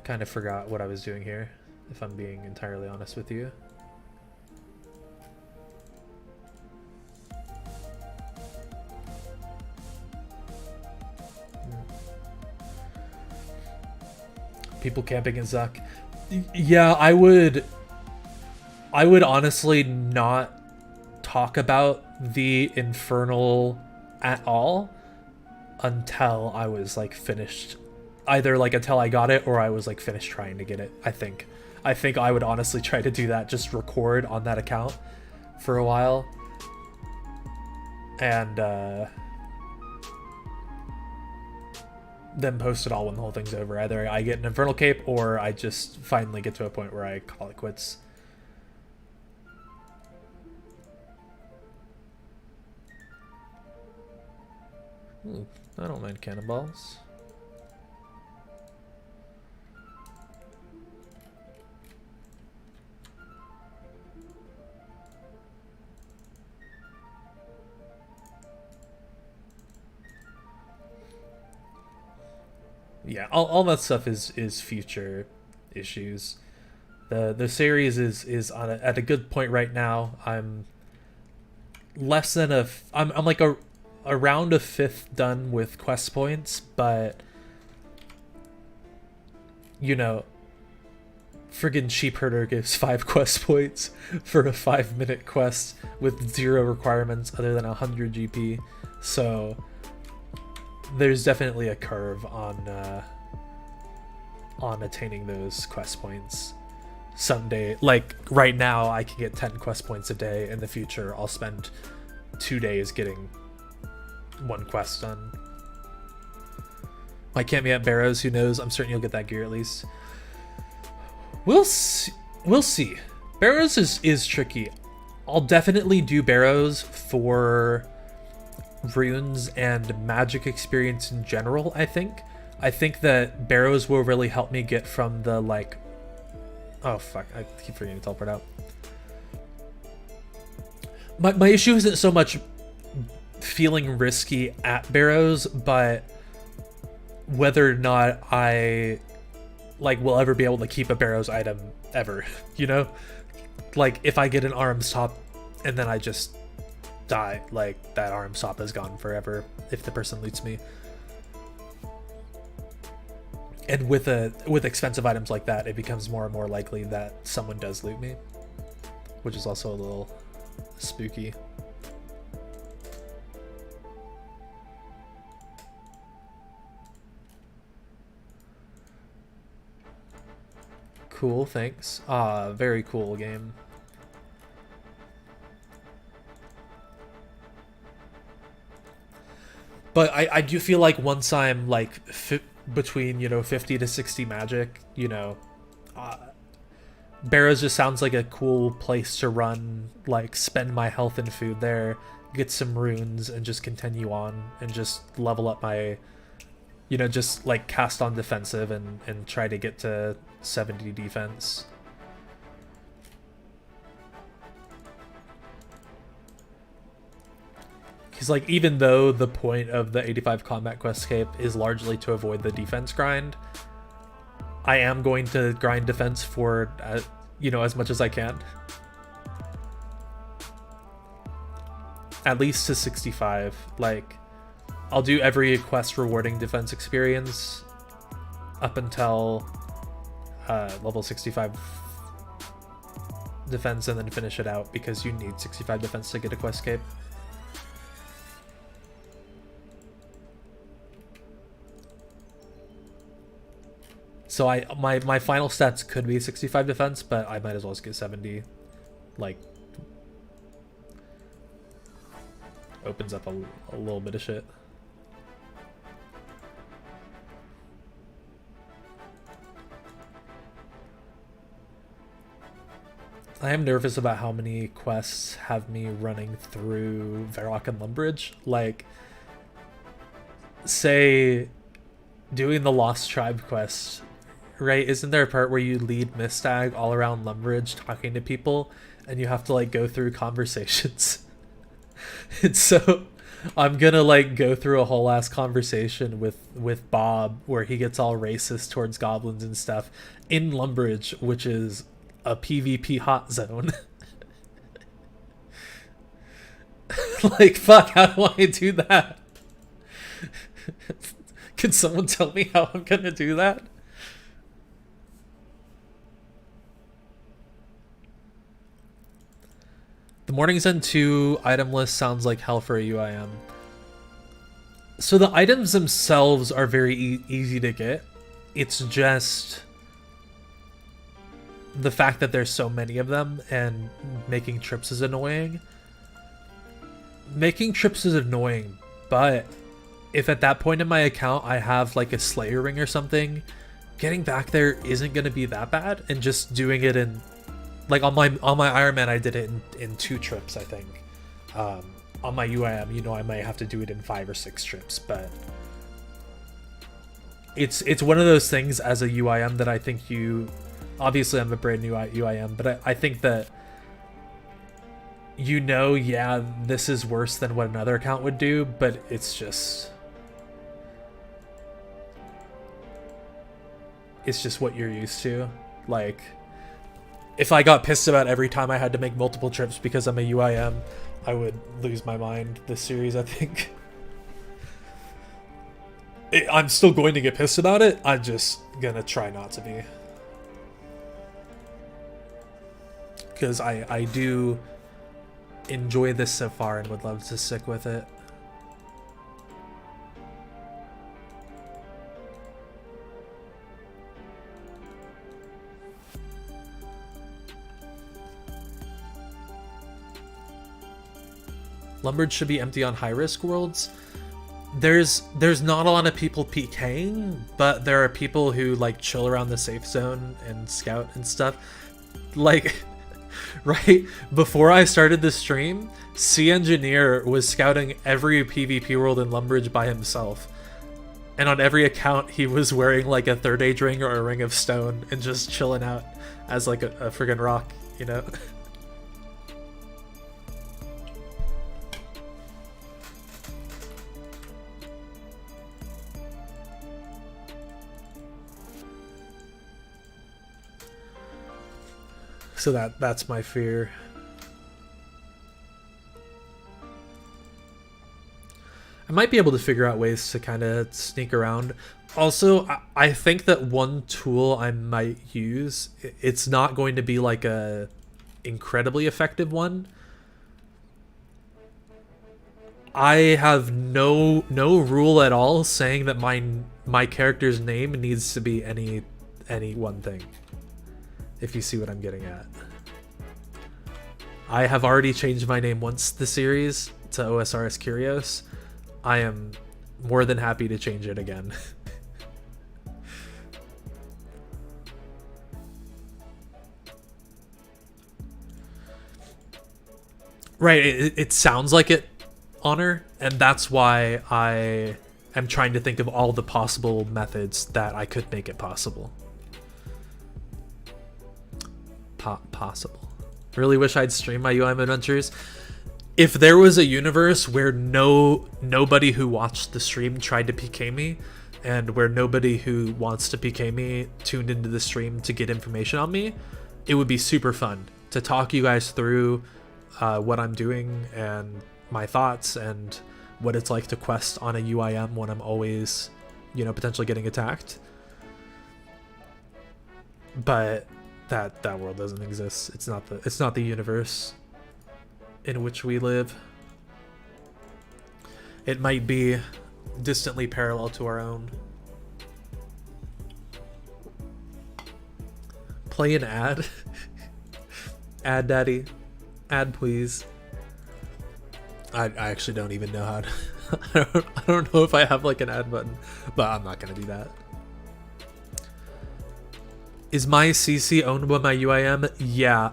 kind of forgot what I was doing here, if I'm being entirely honest with you. People camping in Zuck. Yeah, I would honestly not talk about the Infernal at all until I was like finished. Either like until I got it or I was like finished trying to get it. I think I would honestly try to do that, just record on that account for a while. And then post it all when the whole thing's over. Either I get an Infernal Cape or I just finally get to a point where I call it quits. Ooh, I don't mind cannonballs. Yeah, all that stuff is future issues. The series is at a good point right now. I'm less than I'm like around a fifth done with quest points, but you know, friggin' Sheep Herder gives 5 quest points for a 5-minute quest with 0 requirements other than 100 GP. So there's definitely a curve on attaining those quest points. Someday, like right now, I can get 10 quest points a day. In the future, I'll spend 2 days getting 1 quest done. Might camp me at Barrows, who knows? I'm certain you'll get that gear at least. We'll see. Barrows is tricky. I'll definitely do Barrows for runes and magic experience in general. I think that Barrows will really help me get from the like, oh fuck, I keep forgetting to teleport out. My issue isn't so much feeling risky at Barrows, but whether or not I like will ever be able to keep a Barrows item ever, you know? Like if I get an Arms Top and then I just die, like that Arms Top is gone forever if the person loots me. And with expensive items like that, it becomes more and more likely that someone does loot me, which is also a little spooky. Cool, thanks. Very cool game. But I do feel like once I'm like between, you know, 50 to 60 magic, you know, Barrows just sounds like a cool place to run, like spend my health and food there, get some runes, and just continue on and just level up my, you know, just like cast on defensive and try to get to 70 defense. Because, like, even though the point of the 85 combat questscape is largely to avoid the defense grind, I am going to grind defense for, you know, as much as I can. At least to 65. Like, I'll do every quest rewarding defense experience up until level 65 defense and then finish it out, because you need 65 defense to get a questscape. So my final stats could be 65 defense, but I might as well just get 70. Like, opens up a little bit of shit. I am nervous about how many quests have me running through Varrock and Lumbridge. Like, say, doing the Lost Tribe quest, right? Isn't there a part where you lead Mistag all around Lumbridge talking to people, and you have to like go through conversations? And so I'm gonna like go through a whole ass conversation with Bob where he gets all racist towards goblins and stuff in Lumbridge, which is a PvP hot zone. Like, fuck, how do I do that? Can someone tell me how I'm gonna do that? The Morning's End 2 item list sounds like hell for a UIM. So the items themselves are very easy to get. It's just the fact that there's so many of them and making trips is annoying. Making trips is annoying, but if at that point in my account I have like a Slayer ring or something, getting back there isn't going to be that bad, and just doing it in, like on my Iron Man I did it in 2 trips, I think. On my UIM, you know, I might have to do it in 5 or 6 trips, but it's one of those things as a UIM that I think you, obviously I'm a brand new UIM, but I think that, you know, yeah, this is worse than what another account would do, but it's just what you're used to. Like, if I got pissed about every time I had to make multiple trips because I'm a UIM, I would lose my mind this series, I think. I'm still going to get pissed about it, I'm just gonna try not to be. Because I do enjoy this so far and would love to stick with it. Lumbridge should be empty on high-risk worlds. There's not a lot of people PKing, but there are people who like chill around the safe zone and scout and stuff. Like, right before I started the stream, C Engineer was scouting every PvP world in Lumbridge by himself. And on every account, he was wearing like a third age ring or a ring of stone and just chilling out as like a friggin' rock, you know? So that's my fear. I might be able to figure out ways to kind of sneak around. Also, I think that one tool I might use, it's not going to be like a incredibly effective one. I have no rule at all saying that my character's name needs to be any one thing. if you see what I'm getting at. I have already changed my name once the series to OSRS Curios. I am more than happy to change it again. Right, it sounds like it, Honor, and that's why I am trying to think of all the possible methods that I could make it possible. Possible. Really wish I'd stream my UIM adventures. If there was a universe where nobody who watched the stream tried to PK me, and where nobody who wants to PK me tuned into the stream to get information on me, it would be super fun to talk you guys through what I'm doing and my thoughts and what it's like to quest on a UIM when I'm always, you know, potentially getting attacked. But that world doesn't exist. It's not the universe in which we live. It might be distantly parallel to our own. Play an ad. Ad daddy. Ad please. I actually don't even know how to I don't know if I have like an ad button, but I'm not gonna do that. Is my CC owned by my UIM? Yeah,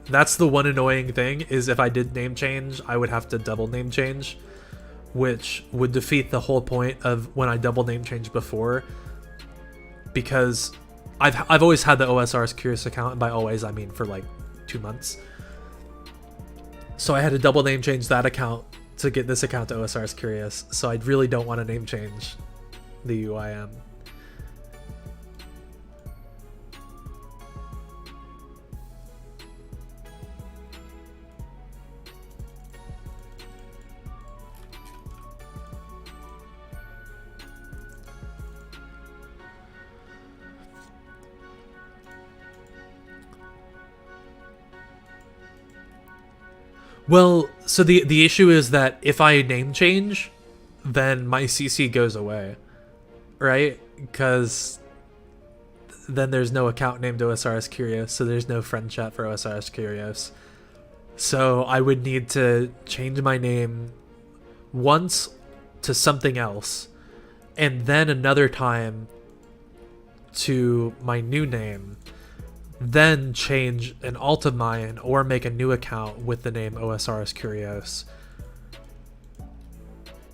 that's the one annoying thing, is if I did name change, I would have to double name change, which would defeat the whole point of when I double name changed before, because I've always had the OSR's Curious account, and by always I mean for like 2 months. So I had to double name change that account to get this account to OSR's Curious, so I really don't want to name change the UIM. Well, so the issue is that if I name change, then my CC goes away, right? Because then there's no account named OSRS Curious, so there's no friend chat for OSRS Curious. So I would need to change my name once to something else, and then another time to my new name, then change an alt of mine or make a new account with the name OSRS Curious,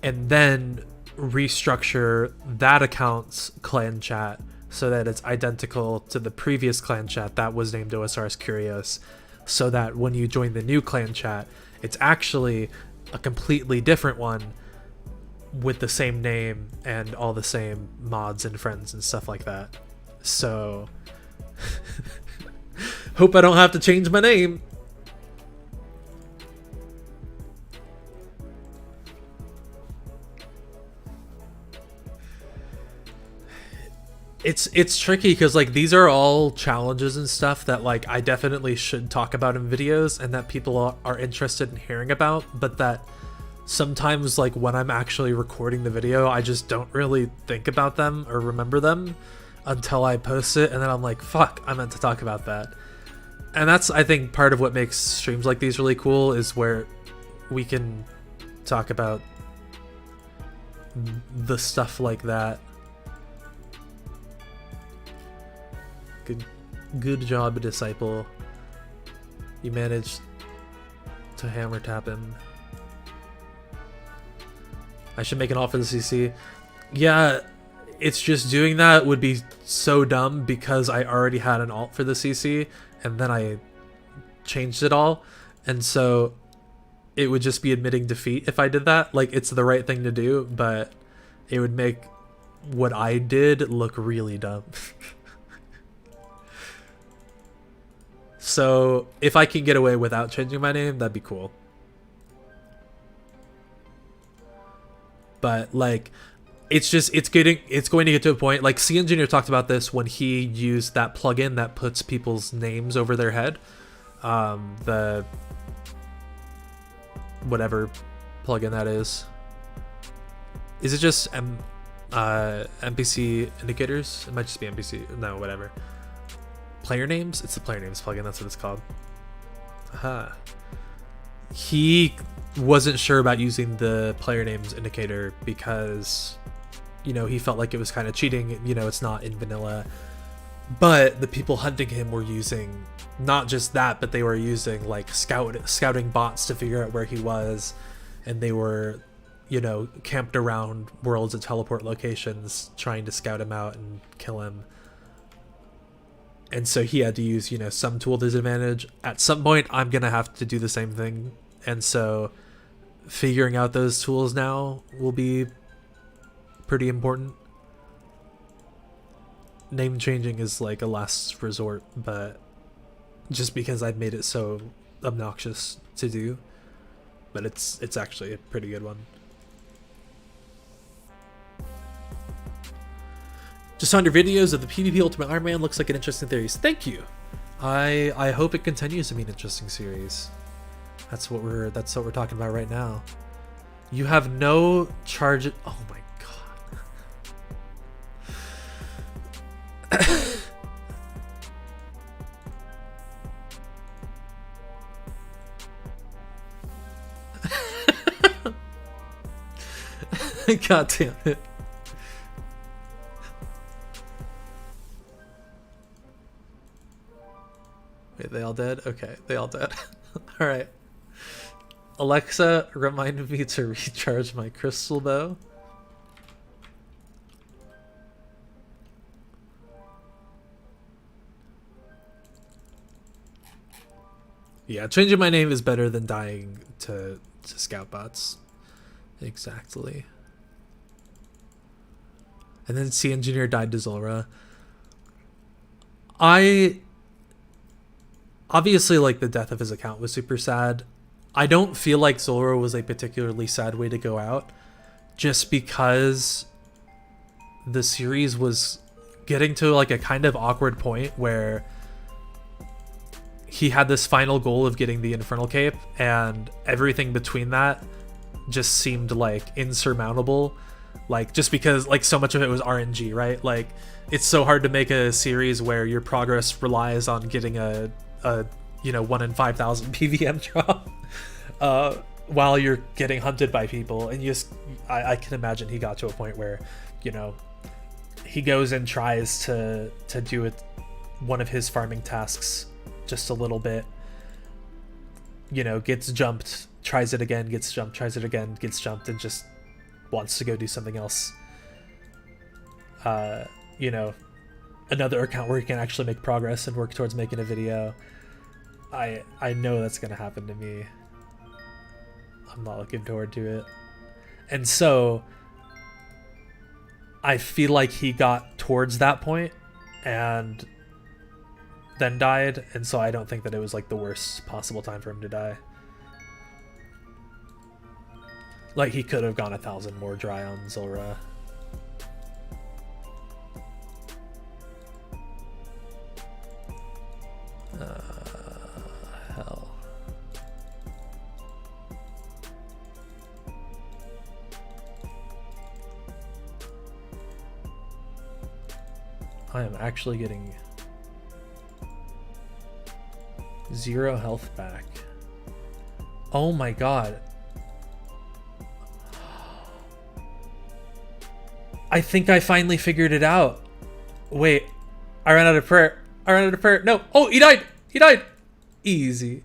and then restructure that account's clan chat so that it's identical to the previous clan chat that was named OSRS Curious, so that when you join the new clan chat, it's actually a completely different one with the same name and all the same mods and friends and stuff like that. So hope I don't have to change my name. It's tricky because like these are all challenges and stuff that like I definitely should talk about in videos and that people are interested in hearing about, but that sometimes like when I'm actually recording the video, I just don't really think about them or remember them until I post it, and then I'm like, fuck, I meant to talk about that. And that's, I think, part of what makes streams like these really cool, is where we can talk about the stuff like that. Good job, Disciple. You managed to hammer tap him. I should make an alt for the CC. Yeah, it's just doing that would be so dumb because I already had an alt for the CC and then I changed it all. And so it would just be admitting defeat if I did that. Like, it's the right thing to do, but it would make what I did look really dumb. So if I can get away without changing my name, that'd be cool. But like, it's going to get to a point, like C Engineer talked about this when he used that plugin that puts people's names over their head. The whatever plugin that is. Is it just NPC indicators? It might just be NPC. No, whatever. player names? It's the player names plugin, that's what it's called. He wasn't sure about using the player names indicator because, you know, he felt like it was kind of cheating. You know, it's not in vanilla. But the people hunting him were using not just that, but they were using like scouting bots to figure out where he was, and they were, you know, camped around worlds at teleport locations trying to scout him out and kill him. And so he had to use, you know, some tool to his advantage. At some point, I'm gonna have to do the same thing, and so figuring out those tools now will be pretty important. Name changing is like a last resort, but just because I've made it so obnoxious to do, but it's actually a pretty good one. Just on your videos of the PvP Ultimate Iron Man, looks like an interesting series. Thank you. I hope it continues to be an interesting series. That's what we're talking about right now. You have no charge. Oh my god. God damn it. Wait, they all dead? Okay, they all dead. Alright. Alexa, remind me to recharge my crystal bow. Yeah, changing my name is better than dying to scout bots. Exactly. And then Sea Engineer died to Zulrah. Obviously, like, the death of his account was super sad. I don't feel like Zulrah was a particularly sad way to go out, just because the series was getting to like a kind of awkward point where he had this final goal of getting the Infernal Cape, and everything between that just seemed like insurmountable. Like, just because like so much of it was RNG, right? Like, it's so hard to make a series where your progress relies on getting a you know 1 in 5,000 PVM drop while you're getting hunted by people. And I can imagine he got to a point where, you know, he goes and tries to do it, one of his farming tasks, just a little bit, you know, gets jumped, tries it again, gets jumped, tries it again, gets jumped, and just wants to go do something else. You know, another account where he can actually make progress and work towards making a video. I know that's gonna happen to me. I'm not looking forward to it. And so I feel like he got towards that point and then died, and so I don't think that it was like the worst possible time for him to die. Like, he could have gone 1,000 more dry on Zulrah. Hell. I am actually getting 0 health back. Oh my god. I think I finally figured it out. Wait, I ran out of prayer. I ran out of prayer. No. Oh, he died. He died. Easy.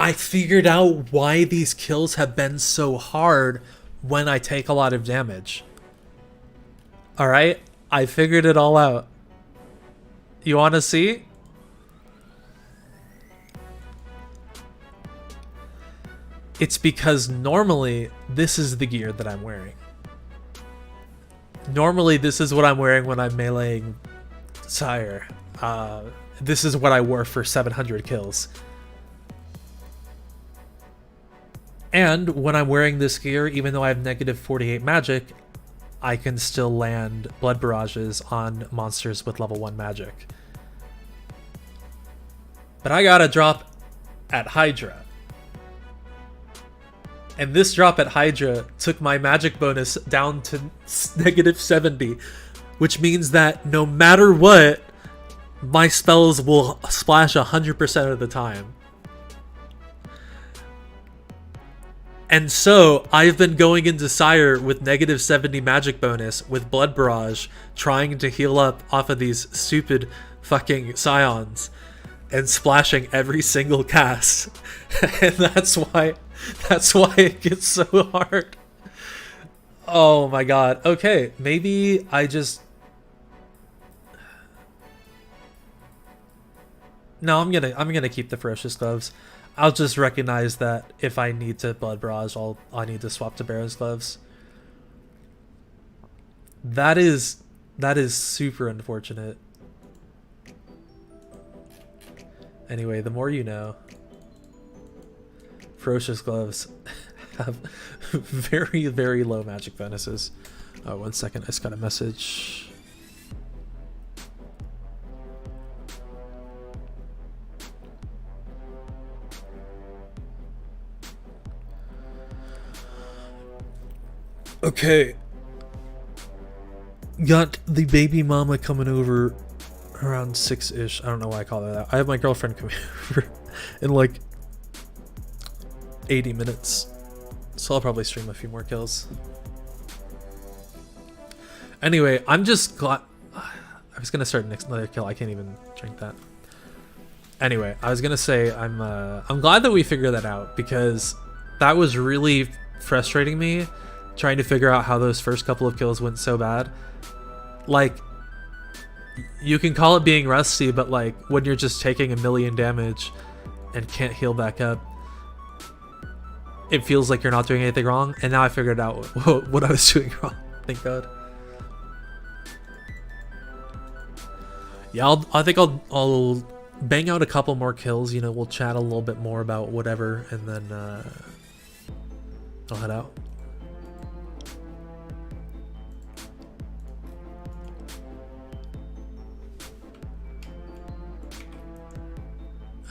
I figured out why these kills have been so hard when I take a lot of damage. Alright? I figured it all out. You want to see? It's because normally this is the gear that I'm wearing. Normally this is what I'm wearing when I'm meleeing Sire. This is what I wore for 700 kills. And when I'm wearing this gear, even though I have negative 48 magic, I can still land blood barrages on monsters with level 1 magic. But I got a drop at Hydra. And this drop at Hydra took my magic bonus down to negative 70, which means that no matter what, my spells will splash 100% of the time. And so, I've been going into Sire with negative 70 magic bonus with Blood Barrage, trying to heal up off of these stupid fucking Scions, and splashing every single cast. And that's why it gets so hard. Oh my god. Okay, maybe I just... No, I'm gonna keep the Ferocious Gloves. I'll just recognize that if I need to Blood Barrage, I need to swap to Baron's Gloves. That is super unfortunate. Anyway, the more you know. Ferocious Gloves have very, very low magic bonuses. Oh, 1 second, I just got a message. Okay. Got the baby mama coming over around 6-ish. I don't know why I call her that. I have my girlfriend coming over in like 80 minutes. So I'll probably stream a few more kills. Anyway, I'm just glad... I was gonna start another kill. I can't even drink that. Anyway, I was gonna say I'm glad that we figured that out, because that was really frustrating me, trying to figure out how those first couple of kills went so bad. Like, you can call it being rusty, but like when you're just taking 1,000,000 damage and can't heal back up, it feels like you're not doing anything wrong. And now I figured out what I was doing wrong. Thank God. Yeah, I think I'll bang out a couple more kills. You know, we'll chat a little bit more about whatever, and then I'll head out.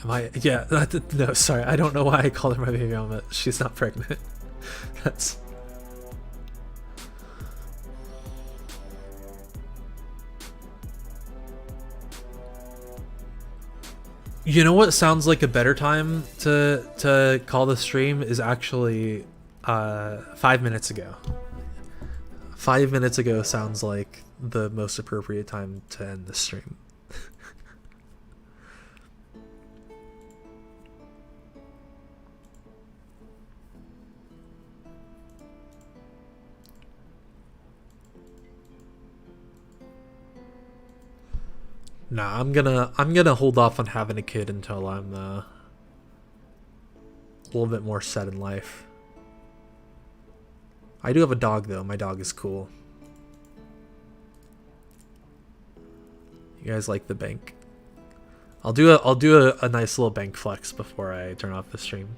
Am I? Yeah. No, sorry. I don't know why I called her my baby mama. She's not pregnant. That's... You know what sounds like a better time to call the stream is actually 5 minutes ago. 5 minutes ago sounds like the most appropriate time to end the stream. Nah, I'm gonna hold off on having a kid until I'm a little bit more set in life. I do have a dog though. My dog is cool. You guys like the bank? I'll do a nice little bank flex before I turn off the stream.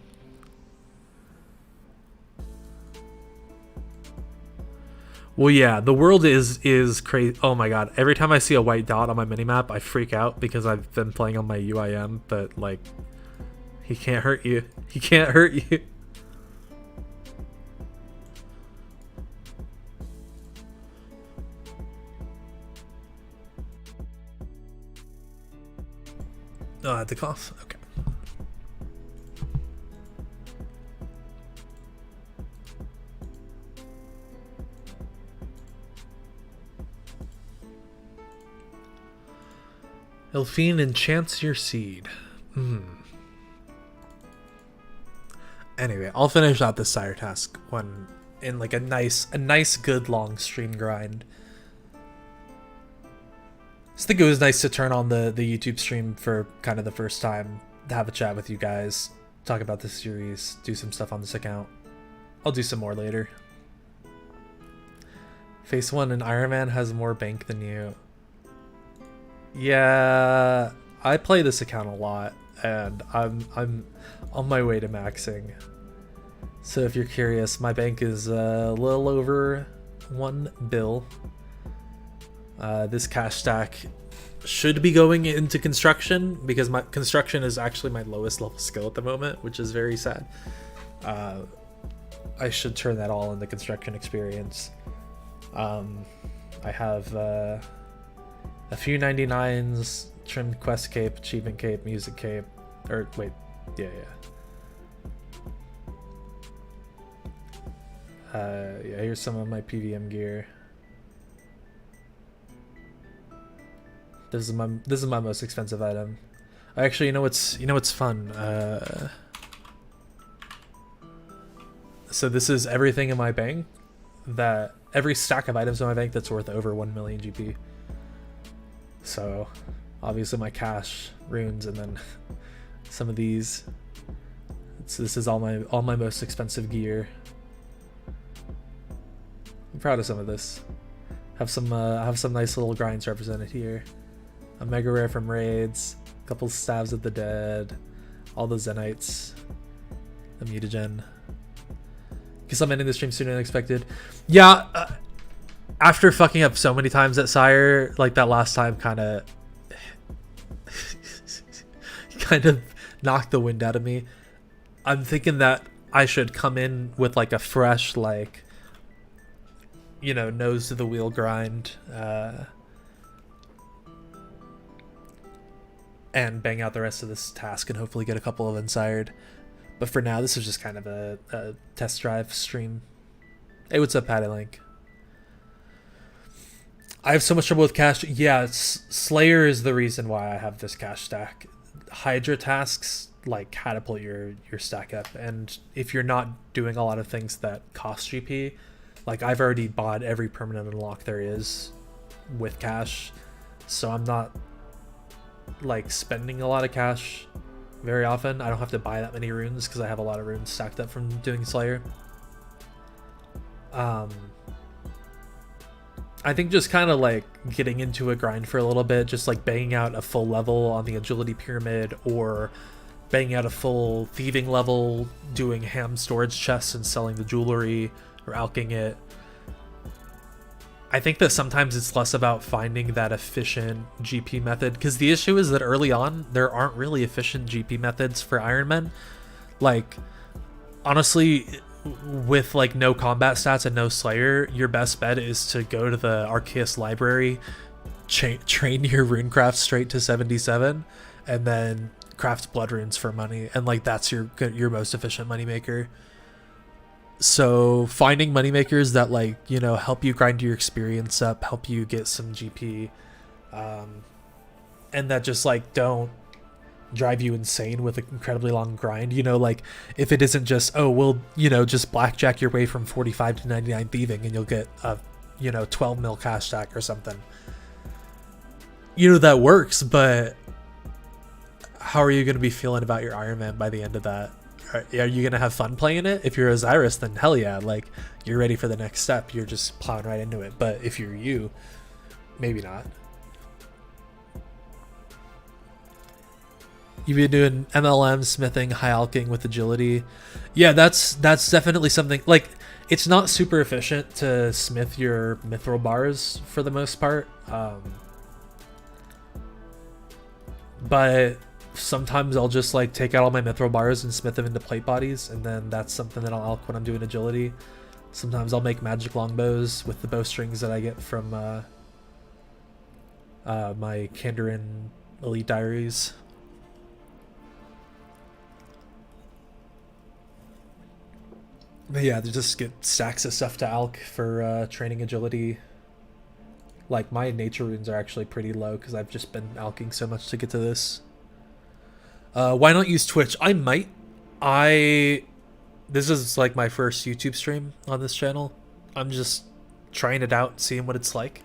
Well, yeah, the world is crazy. Oh my god, every time I see a white dot on my minimap, I freak out because I've been playing on my UIM, but like, he can't hurt you. He can't hurt you. Oh, I had to cough. Okay. Elfine enchants your seed. Anyway, I'll finish out this Sire task when in like a nice good long stream grind. I just think it was nice to turn on the YouTube stream for kind of the first time, to have a chat with you guys, talk about the series, do some stuff on this account. I'll do some more later. Phase 1 and Iron Man has more bank than you. Yeah, I play this account a lot, and I'm on my way to maxing. So if you're curious, my bank is a little over 1 bill. This cash stack should be going into construction, because my construction is actually my lowest level skill at the moment, which is very sad. I should turn that all into construction experience. I have a few 99s, trimmed quest cape, achievement cape, music cape, or wait, yeah. Yeah, here's some of my PVM gear. This is my most expensive item. Actually, you know what's fun? So this is everything in my bank, that every stack of items in my bank that's worth over 1 million GP. So obviously my cash, runes, and then some of these. This is all my most expensive gear. I'm proud of some of this. Have some nice little grinds represented here. A mega rare from raids, a couple stabs at the dead, all the Zenites, the mutagen. Guess I'm ending the stream sooner than expected. Yeah, after fucking up so many times at Sire, like that last time kind of knocked the wind out of me. I'm thinking that I should come in with like a fresh, like, you know, nose to the wheel grind, and bang out the rest of this task and hopefully get a couple of unsired. But for now, this is just kind of a test drive stream. Hey, what's up, Patty Link? I have so much trouble with cash. Yeah, Slayer is the reason why I have this cash stack. Hydra tasks like catapult your stack up, and if you're not doing a lot of things that cost GP, like I've already bought every permanent unlock there is with cash, so I'm not like spending a lot of cash very often. I don't have to buy that many runes because I have a lot of runes stacked up from doing Slayer. I think just kind of like getting into a grind for a little bit, just like banging out a full level on the agility pyramid, or banging out a full thieving level, doing ham storage chests and selling the jewelry or alking it. I think that sometimes it's less about finding that efficient GP method, because the issue is that early on there aren't really efficient GP methods for Iron Men. Like, honestly, with like no combat stats and no Slayer, your best bet is to go to the Arceus library, train your runecraft straight to 77, and then craft blood runes for money, and like that's your most efficient moneymaker. So finding moneymakers that, like, you know, help you grind your experience up, help you get some GP, and that just like don't drive you insane with an incredibly long grind. You know, like if it isn't just, oh, well, you know, just blackjack your way from 45 to 99 thieving and you'll get a, you know, 12 mil cash stack or something. You know, that works, but how are you going to be feeling about your Iron Man by the end of that? Are you going to have fun playing it? If you're Osiris, then hell yeah, like you're ready for the next step. You're just plowing right into it. But if you're you, maybe not. You've been doing MLM, smithing, high alching with agility. Yeah, that's definitely something. Like, it's not super efficient to smith your mithril bars for the most part. But sometimes I'll just like take out all my mithril bars and smith them into plate bodies, and then that's something that I'll alch when I'm doing agility. Sometimes I'll make magic longbows with the bowstrings that I get from my Kandarin Elite Diaries. But yeah, they just get stacks of stuff to alch for training agility. Like, my nature runes are actually pretty low because I've just been alching so much to get to this. Why not use Twitch? I might. This is like my first YouTube stream on this channel. I'm just trying it out, seeing what it's like.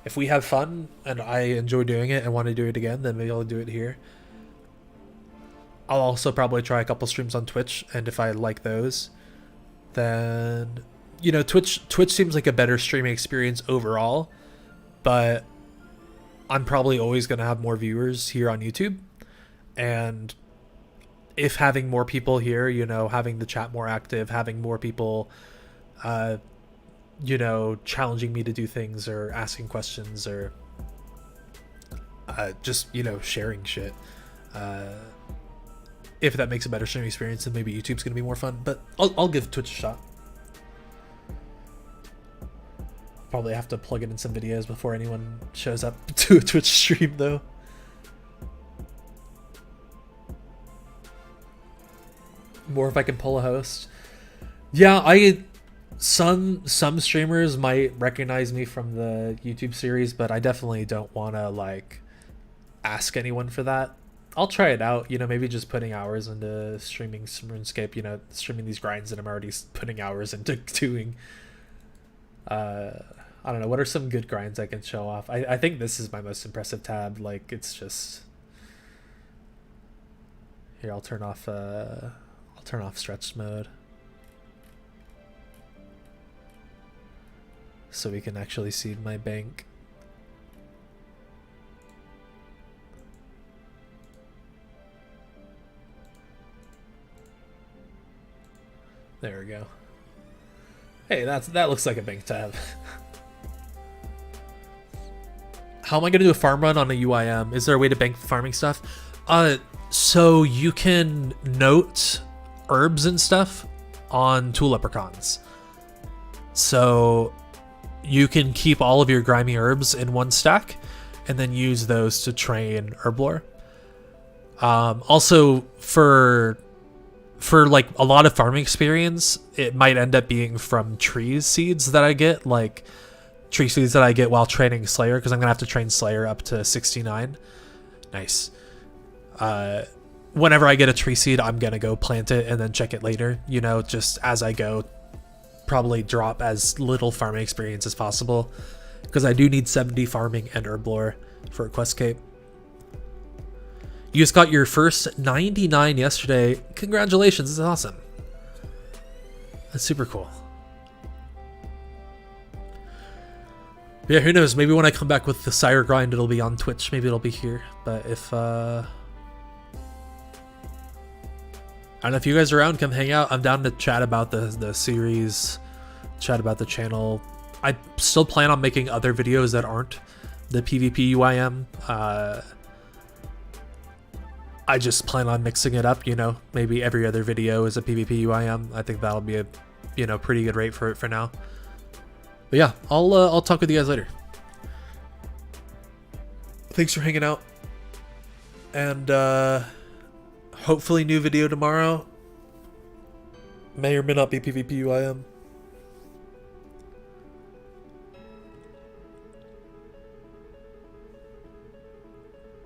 If we have fun and I enjoy doing it and want to do it again, then maybe I'll do it here. I'll also probably try a couple streams on Twitch, and if I like those, then, you know, Twitch seems like a better streaming experience overall, but I'm probably always going to have more viewers here on YouTube. And if having more people here, you know, having the chat more active, having more people, you know, challenging me to do things or asking questions or just, you know, sharing shit. If that makes a better streaming experience, then maybe YouTube's going to be more fun. But I'll give Twitch a shot. Probably have to plug it in some videos before anyone shows up to a Twitch stream though. More if I can pull a host. Yeah, some streamers might recognize me from the YouTube series, but I definitely don't want to like ask anyone for that. I'll try it out, you know, maybe just putting hours into streaming some RuneScape, you know, streaming these grinds that I'm already putting hours into doing. I don't know, what are some good grinds I can show off? I think this is my most impressive tab. Like, it's just... Here, I'll turn off stretch mode. So we can actually see my bank. There we go. Hey, that looks like a bank tab. How am I gonna do a farm run on a UIM? Is there a way to bank farming stuff? So you can note herbs and stuff on tool leprechauns. So you can keep all of your grimy herbs in one stack and then use those to train herblore. Also for like a lot of farming experience, it might end up being from tree seeds that I get, like tree seeds that I get while training Slayer, because I'm gonna have to train Slayer up to 69. Nice. Whenever I get a tree seed, I'm gonna go plant it and then check it later, you know, just as I go. Probably drop as little farming experience as possible, because I do need 70 farming and herblore for a quest cape. You just got your first 99 yesterday. Congratulations, this is awesome. That's super cool. Yeah, who knows? Maybe when I come back with the Sire grind, it'll be on Twitch. Maybe it'll be here. But if I don't know if you guys are around, come hang out. I'm down to chat about the series, chat about the channel. I still plan on making other videos that aren't the PvP UIM. I just plan on mixing it up, you know. Maybe every other video is a PvP UIM. I think that'll be a, you know, pretty good rate for it for now. But yeah, I'll talk with you guys later. Thanks for hanging out. And hopefully new video tomorrow. May or may not be PvP UIM.